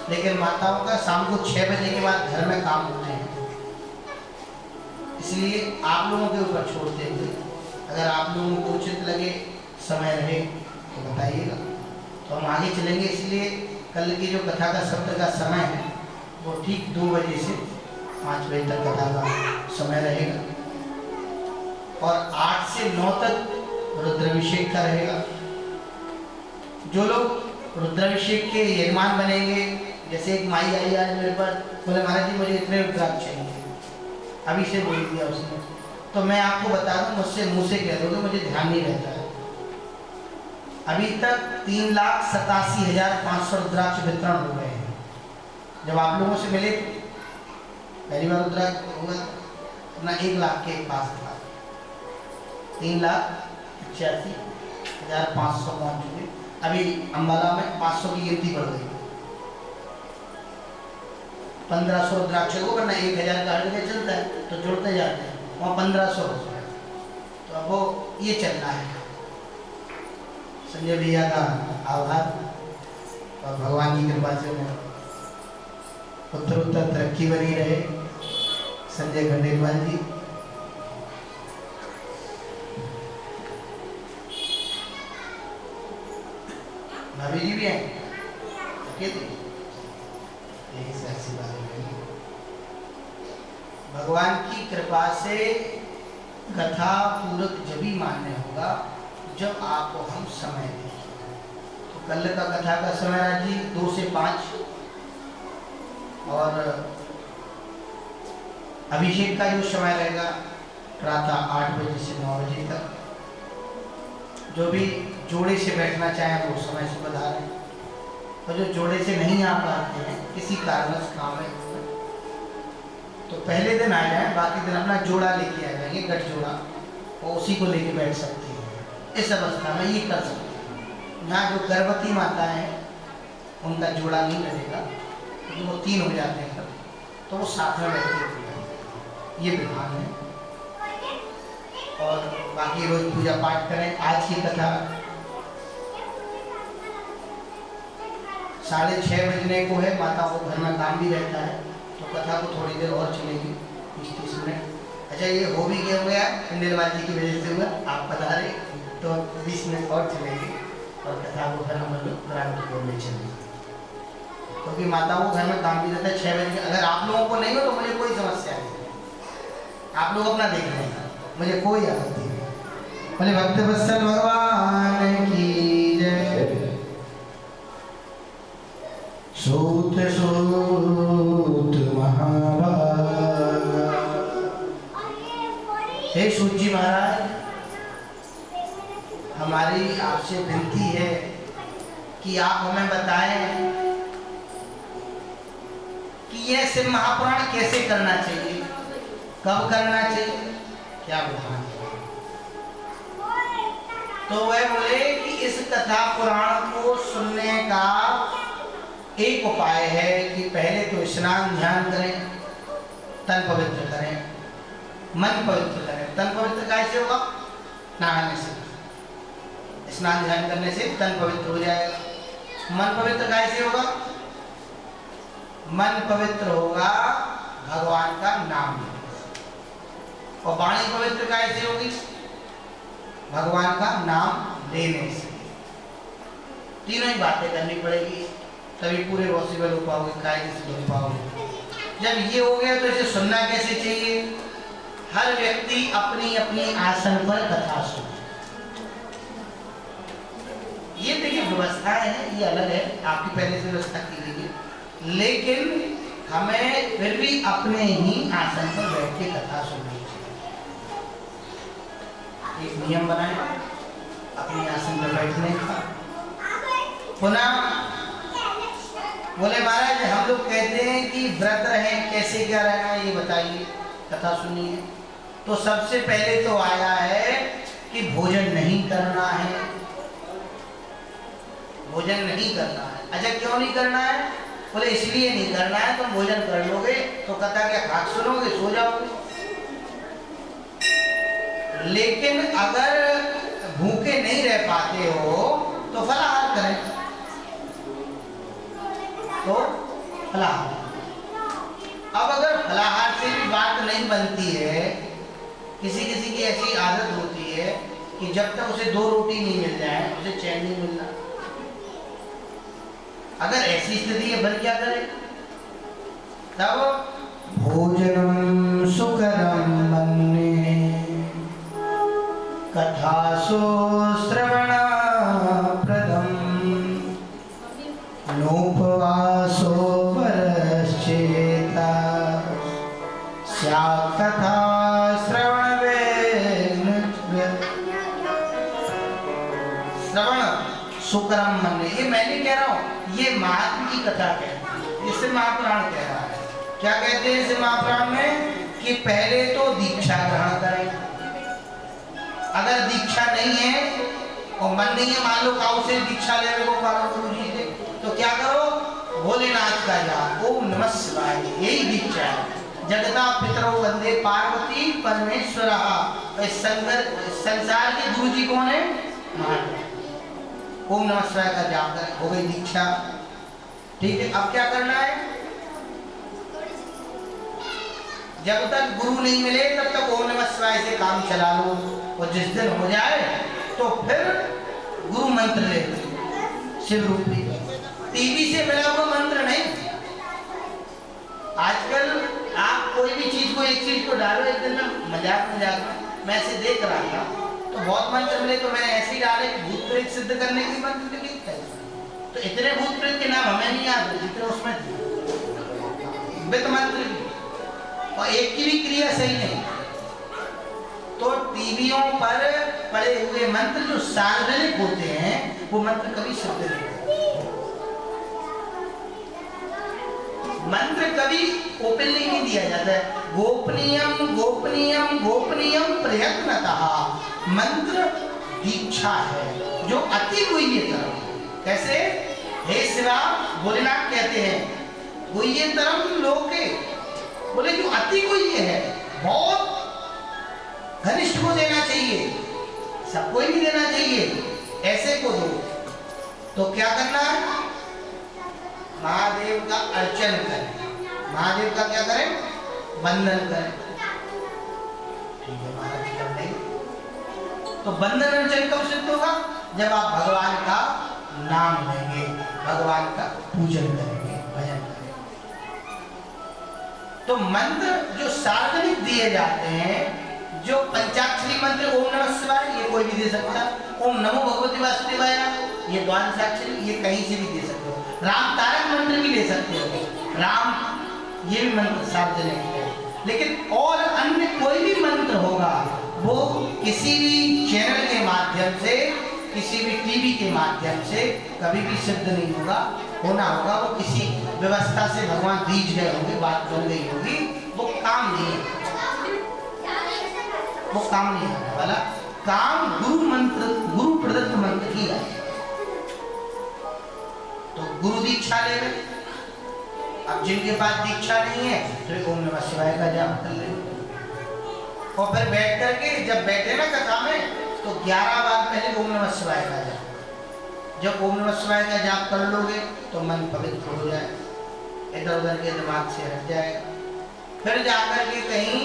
लेकिन माताओं का शाम को 6 बजे के बाद घर में काम होते हैं, इसलिए आप लोगों के ऊपर छोड़ते हुए अगर आप लोगों को उचित लगे, समय रहे तो बताइएगा, तो हम आगे चलेंगे। इसलिए कल की जो कथा का सत्र का समय है वो ठीक 2 बजे से 5 बजे तक कथा का समय रहेगा और 8 से 9 तक रुद्राभिषेक का रहेगा। जो लोग रुद्राभिषेक के यजमान बनेंगे, जैसे एक माई आई आज मेरे पास, बोले महाराज जी मुझे इतने रुद्राक्ष चाहिए, अभी से बोल दिया उसने, तो मैं आपको बता दूं, मुझसे मुंह से कह दोगे, मुझे ध्यान नहीं रहता है। अभी तक 3,87,500 रुद्राक्ष वितरण हो गए हैं। जब आप लोगों से मिले पहली बार रुद्राक्ष हुआ अपना 1 लाख के पास था, 3,85,500 पहुँच चुके। अभी अम्बाला में 500 की गिनती बढ़ गई, 1500 रुद्राक्ष को, वरना 1000 का हट के चलता है तो जुड़ते जाते हैं, वहाँ 1500 हो गया। तो अब वो ये चलना है। संजय भैया का आभार और भगवान की कृपा से उत्तर तरक्की बनी रहे। संजय खंडेलवाल जी, भाभी जी भी हैं, यही ऐसी बात है। भगवान की कृपा से कथा पूरक जब ही मान्य होगा जब आपको हम समय दें। तो कल का कथा का समय राजी 2 से 5 और अभिषेक का जो समय रहेगा प्रातः 8 बजे से 9 बजे तक। जो भी जोड़े से बैठना चाहें वो समय से बता दें, और जो जोड़े से नहीं आ पाते हैं किसी कारणवश काम है तो पहले दिन आ जाए, बाकी दिन अपना जोड़ा लेके आ जाएंगे, गठ जोड़ा, और उसी को लेके बैठ सकते हैं। इस अवस्था में ये कर सकते हैं। यहाँ जो गर्भवती माता है उनका जोड़ा नहीं लगेगा क्योंकि वो 3 हो जाते हैं तो वो साथ में बैठते हैं, ये विधान है। और बाकी रोज पूजा पाठ करें। आज की कथा 6:30 बजने को है, माता को घर में काम भी रहता है तो कथा को थोड़ी देर और चलेगी, 20-30 मिनट। अच्छा ये हो भी गया खंडेलवाल जी की वजह से हुआ, आप पधारे तो 20 मिनट और चलेगी और कथा को फिर हम लोग ग्राम की ओर ले चले, क्योंकि माताओं को घर में काम भी रहता है 6 बजे। अगर आप लोगों को नहीं हो तो मुझे कोई समस्या नहीं, आप लोग अपना देख लें, मुझे कोई आपत्ति नहीं। बोले भक्त वत्सल भगवान की जय। सूत सूत महाभाग। हे सूत जी महाराज, हमारी आपसे विनती है कि आप हमें बताएं कि यह शिव महापुराण कैसे करना चाहिए, कब करना चाहिए, क्या विधान है। तो वह बोले कि इस कथा पुराण को सुनने का एक उपाय है कि पहले तो स्नान ध्यान करें, तन पवित्र करें, मन पवित्र करें। तन पवित्र कैसे होगा? नहाने से। स्नान ध्यान करने से तन पवित्र हो जाएगा। मन पवित्र कैसे होगा? मन पवित्र होगा भगवान का नाम लेने। और वाणी पवित्र कैसे होगी? भगवान का नाम लेने से। तीनों ही बातें करनी पड़ेगी, तभी पूरे पॉसिबल हो पाओगे, कायदे से हो पाओगे। जब ये हो गया तो इसे सुनना कैसे चाहिए? हर व्यक्ति अपनी अपनी आसन पर कथा सुने। ये देखिए व्यवस्थाएं हैं, ये अलग है, आपकी पहले से व्यवस्था की गई है, लेकिन हमें फिर भी अपने ही आसन पर बैठ के कथा सुननी चाहिए। एक नियम बनाए अपने आसन पर बैठने का। पुनः बोले महाराज हम लोग कहते हैं कि व्रत रहें, कैसे क्या रहना है ये बताइए, कथा सुनिए। तो सबसे पहले तो आया है कि भोजन नहीं करना है, भोजन नहीं करना है। अच्छा क्यों नहीं करना है? बोले इसलिए नहीं करना है, तुम भोजन कर लोगे तो कथा क्या खाक सुनोगे, सो जाओगे। लेकिन अगर भूखे नहीं रह पाते हो तो फलाहार करें, तो फलाहार। अब अगर फलाहार से भी बात नहीं बनती है, किसी किसी की ऐसी आदत होती है कि जब तक उसे 2 रोटी नहीं मिल जाए उसे चैन नहीं मिलना। अगर ऐसी स्थिति है फिर क्या करें? तब भोजनम सुकरम मन्ये कथासो श्रवण प्रदम नोपवासो परश्चेता स्यात् कथा श्रवण सुकरम मन्ये। ये मैं नहीं कह रहा हूँ, ये महात्मा की कथा कह रही है, इससे महापुराण कह रहा है। क्या कहते हैं इस महापुराण में? कि पहले तो दीक्षा ग्रहण करें। अगर दीक्षा नहीं है और मन नहीं है, मान लो काऊ से दीक्षा लेने को गुरु जी से, तो क्या करो? भोलेनाथ का जाप, ओम नमः शिवाय, यही दीक्षा है। जगता पितरो वंदे पार्वती परमेश्वर। संसार के गुरु जी कौन है? महादेव। ओम नमः शिवाय का जाप करें, हो गई दीक्षा। ठीक है, अब क्या करना है? जब तक गुरु नहीं मिले तब तक ओम नमः शिवाय से काम चला लो, और जिस दिन हो जाए तो फिर गुरु मंत्र ले लो, शिव रूपी। टीवी से मिला हुआ मंत्र नहीं। आजकल आप कोई भी चीज को, एक चीज को डालो, एक दिन में मजाक मैं ऐसे देख रहा था तो बहुत मंत्र मिले, तो मैंने ऐसे ही डाले भूत प्रेत सिद्ध करने की मंत्र लिखे। तो इतने भूत प्रेत के नाम हमें नहीं याद जितने उसमें थे, वित्त मंत्र की, और एक की भी क्रिया सही नहीं। तो टीवियों पर पड़े हुए मंत्र जो सार्वजनिक होते हैं वो मंत्र कभी सिद्ध नहीं होते। मंत्र कभी ओपनली नहीं दिया जाता है। गोपनीयम गोपनीयम गोपनीयम प्रयत्नतः मंत्र दीक्षा है जो अति गुह्यतरम। कैसे? हे शिवा, भोलेनाथ कहते हैं गुह्यतरम लोके, बोले जो अति गुह्य है, बहुत घनिष्ठ को देना चाहिए, सबको ही नहीं देना चाहिए, ऐसे को दो। तो क्या करना है? महादेव का अर्चन करें, महादेव का क्या करें? वंदन करें। ठीक है महाराज, कर नहीं तो वंदन अर्चन कब सिद्ध होगा? जब आप भगवान का नाम लेंगे, भगवान का पूजन करेंगे, भजन करेंगे। तो मंत्र जो सार्वजनिक दिए जाते हैं, जो पंचाक्षरी मंत्र ओम नमः शिवाय, ये कोई भी दे सकता है। ओम नमो भगवते वासुदेवाय, ये द्वादशाक्षरी, ये कहीं से भी दे सकते हो। राम तारक मंत्र भी ले सकते हो, राम, ये भी मंत्र सार्वजनिक है। लेकिन और अन्य कोई भी मंत्र होगा वो किसी भी चैनल के माध्यम से, किसी भी टीवी के माध्यम से कभी भी सिद्ध नहीं होगा। होना होगा वो किसी व्यवस्था से भगवान बीज गए होंगे, बात बन गई होगी, वो काम नहीं है, वो काम नहीं आने वाला। काम गुरु मंत्र, गुरु प्रदत्त मंत्र ही है। तो गुरु दीक्षा ले लें। अब जिनके पास दीक्षा नहीं है तो ओम नमः शिवाय का जाप कर ले, और फिर बैठ करके जब बैठे ना कथा में तो 11 बार पहले ओम नमः शिवाय का जाप। जब ओम नमः शिवाय का जाप कर लोगे तो मन पवित्र हो जाए, इधर उधर के दिमाग से हट जाएगा। फिर जाकर के कहीं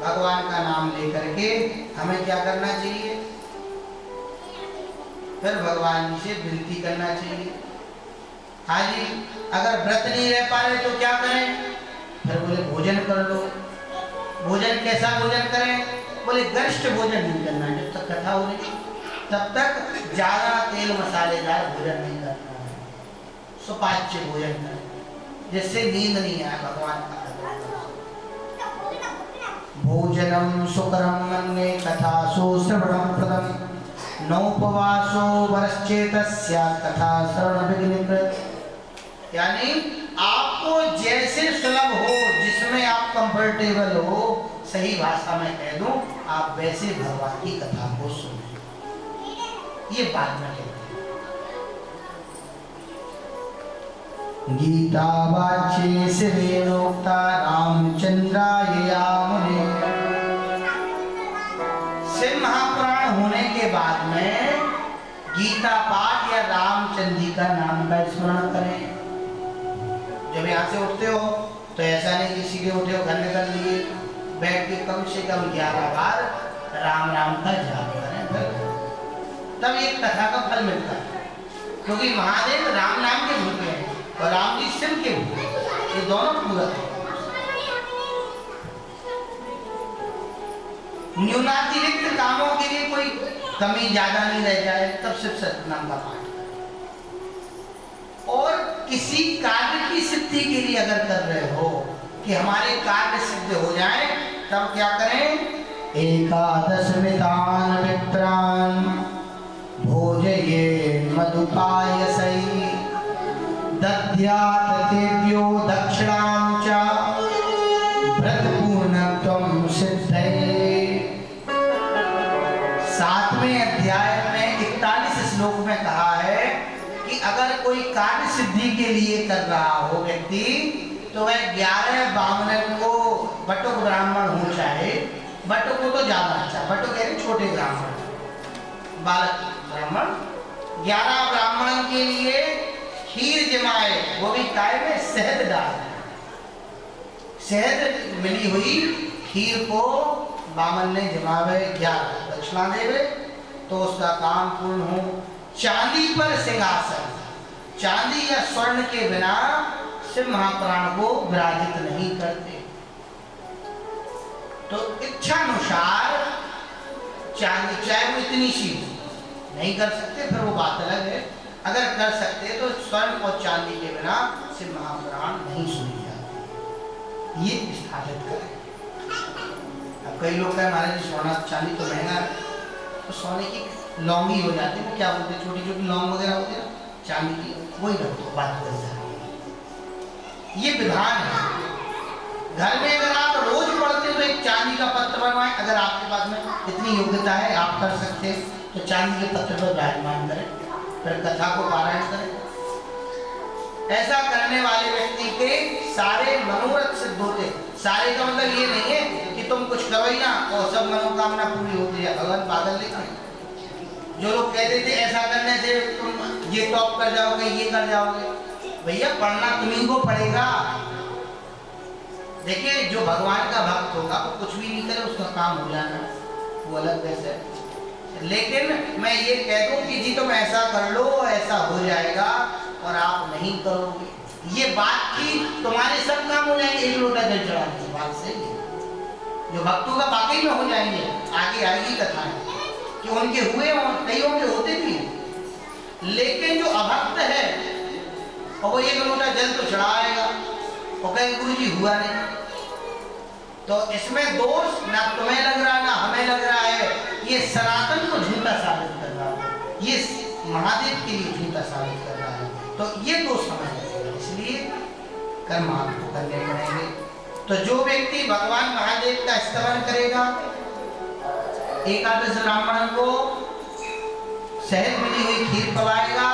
भगवान का नाम लेकर के हमें क्या करना चाहिए, फिर भगवान जी से विनती करना चाहिए। हाँ जी, अगर व्रत नहीं रह पा रहे तो क्या करें? फिर बोले भोजन कर लो। भोजन कैसा भोजन करें? बोले गरिष्ठ भोजन नहीं करना, जब तक कथा हो रही तब तक ज्यादा तेल मसालेदार भोजन नहीं करना है, सुपाच्य भोजन करें जिससे नींद नहीं आए भगवान का। भोजनम सुकरम मन्ये कथासु श्रवणम प्रदम नौपवासो वरश्चेतस्य कथा श्रवण विघ्नकृत। यानी आपको जैसे सुलभ हो, जिसमें आप कंफर्टेबल हो, सही भाषा में कह दूं, आप वैसे भगवान की कथा को सुने। ये बात में कहते हैं। गीता वाच्ये शिवेनोक्ता रामचंद्राय यामुने। शिव महापुराण होने के बाद में गीता पाठ या रामचंद्र जी का नाम का स्मरण करें। जब यहाँ से उठते हो तो ऐसा नहीं कि सीधे उठे हो घर में कर लिए, बैठ के कम से कम 11 बार राम राम का जाप करें, तब एक कथा का फल मिलता है। क्योंकि महादेव राम नाम के भूत हैं और राम जी शिव के भूत हैं, ये दोनों पूरक हैं। न्यूनातिरिक्त कामों के लिए कोई कमी ज्यादा नहीं रह जाए, तब शिव सतनाम का पाठ। और किसी कार्य की सिद्धि के लिए अगर कर रहे हो कि हमारे कार्य सिद्ध हो जाए, तब क्या करें? एकादश मितान विप्रान भोजये मधुपायसै दद्यात् तेभ्यो दक्षिणां च व्रतपूर्णत्वं सिद्धये। 7वें अध्याय में 41 श्लोक में कहा है कि अगर कोई कार्य सिद्धि के लिए कर रहा हो व्यक्ति, तो वह 11 ब्राह्मण को, बटुक ब्राह्मण हो चाहे, बटुक को तो ज्यादा अच्छा, बटुक कह रहे छोटे ब्राह्मण, बालक ब्राह्मण, 11 ब्राह्मण के लिए खीर जमाए, वो भी काय में शहद डाल, शहद मिली हुई खीर को बामन ने जमावे, 11 दक्षिणा देवे तो उसका काम पूर्ण हो। चांदी पर सिंहासन, चांदी या स्वर्ण के बिना शिव महापुराण को विराजित नहीं करते। तो इच्छानुसार चांदी, चाहे वो इतनी सी नहीं कर सकते फिर वो बात अलग है, अगर कर सकते तो स्वर्ण और चांदी के बिना शिव महापुराण नहीं सुनी जाती, ये स्थापित करें। अब कई लोग कहें महाराज जी सोना चांदी तो महंगा है, तो सोने की लौंगी हो जाती है, क्या बोलते हैं, छोटी छोटी लौंग वगैरह होती है चांदी की, वही रख दो, बात कर जाती। ये विधान है। घर में अगर आप रोज पढ़ते तो एक चांदी का पत्र बनवाएं, अगर आपके पास में इतनी योग्यता है आप कर सकते हैं तो चांदी के पत्र पर विराजमान करें, फिर कथा को पारायण करें। ऐसा करने वाले व्यक्ति के सारे मनोरथ सिद्ध होते। सारे का मतलब ये नहीं है कि तुम कुछ करो ही ना और सब मनोकामना पूरी होती है, भगवान पागल नहीं। जो लोग कहते थे ऐसा करने से तुम ये टॉप कर जाओगे, ये कर जाओगे, भैया पढ़ना तुम्हीं को पड़ेगा। देखिए जो भगवान का भक्त होगा वो कुछ भी नहीं करे उसका काम हो जाना, वो अलग वैसे लेकिन मैं ये कह दूं कि जी तुम ऐसा कर लो, ऐसा हो जाएगा, और आप नहीं करोगे, ये बात की तुम्हारे सब काम हो जाएंगे एक लोटा जल चढ़ाने से। बात सही है, जो भक्तों का वाकई में हो जाएंगे। आगे आएगी कथा कि उनके हुए और कईयों के होते भी हैं। लेकिन जो अभक्त है और वो एक लोटा जल तो चढ़ाएगा और कहे गुरु जी हुआ नहीं, तो इसमें दोष ना तुम्हें लग रहा ना हमें लग रहा है, ये सनातन को झूठा साबित कर रहा है, ये महादेव के लिए झूठा साबित कर रहा है, तो ये दोष समझ लगेगा। इसलिए कर्म आपको करने पड़ेंगे। तो जो व्यक्ति भगवान महादेव का स्तवन करेगा, एकादश ब्राह्मण को शहद मिली हुई खीर खवाएगा,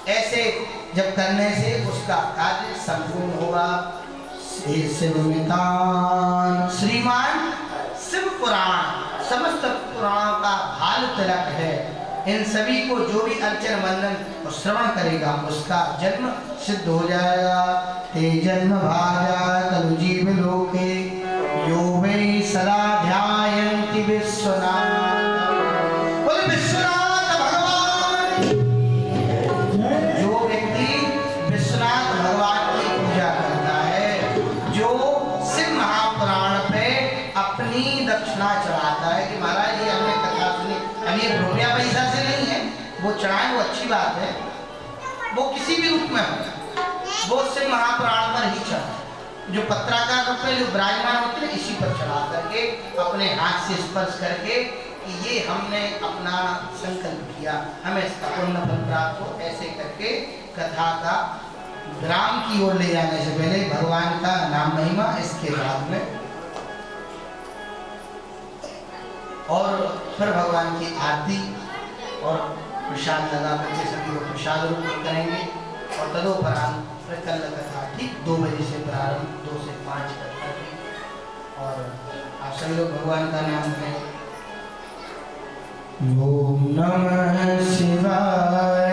ऐसे जब करने से उसका कार्य संपूर्ण होगा। श्रीमान शिव पुराण समस्त पुराणों का भाल तिलक है। इन सभी को जो भी अर्चन वंदन और श्रवण करेगा उसका जन्म सिद्ध हो जाएगा। ते जन्म भाजा तनु जीव लोके यो वै सदा ध्यायन्ति विश्वनाथ। बोले विश्वनाथ भगवान। जो व्यक्ति विश्वनाथ भगवान की पूजा करता है, जो शिव महापुराण पे अपनी दक्षिणा चढ़ाता है कि महाराज ये हमने कथा सुनी, अब ये रुपया पैसा से नहीं है, वो चढ़ाए वो अच्छी बात है, वो किसी भी रूप में हो, वो शिव महापुराण पर ही चढ़ाए। जो पत्राकार रूप में जो विराजमान होते हैं इसी पर चढ़ा करके अपने हाथ से स्पर्श करके कि ये हमने अपना संकल्प किया, हमें इसका पुण्य फल प्राप्त हो, ऐसे करके कथा का विराम की ओर ले जाने से पहले भगवान का नाम महिमा, इसके बाद में और फिर भगवान की आरती और प्रसाद लगा करके सभी को प्रसाद रूप में करेंगे। और तदोपरांत फिर कल कथा ठीक 2 बजे से प्रारंभ, 2 से 5 तक की। और आप सभी लोग भगवान का नाम करें। ओम नमः शिवाय।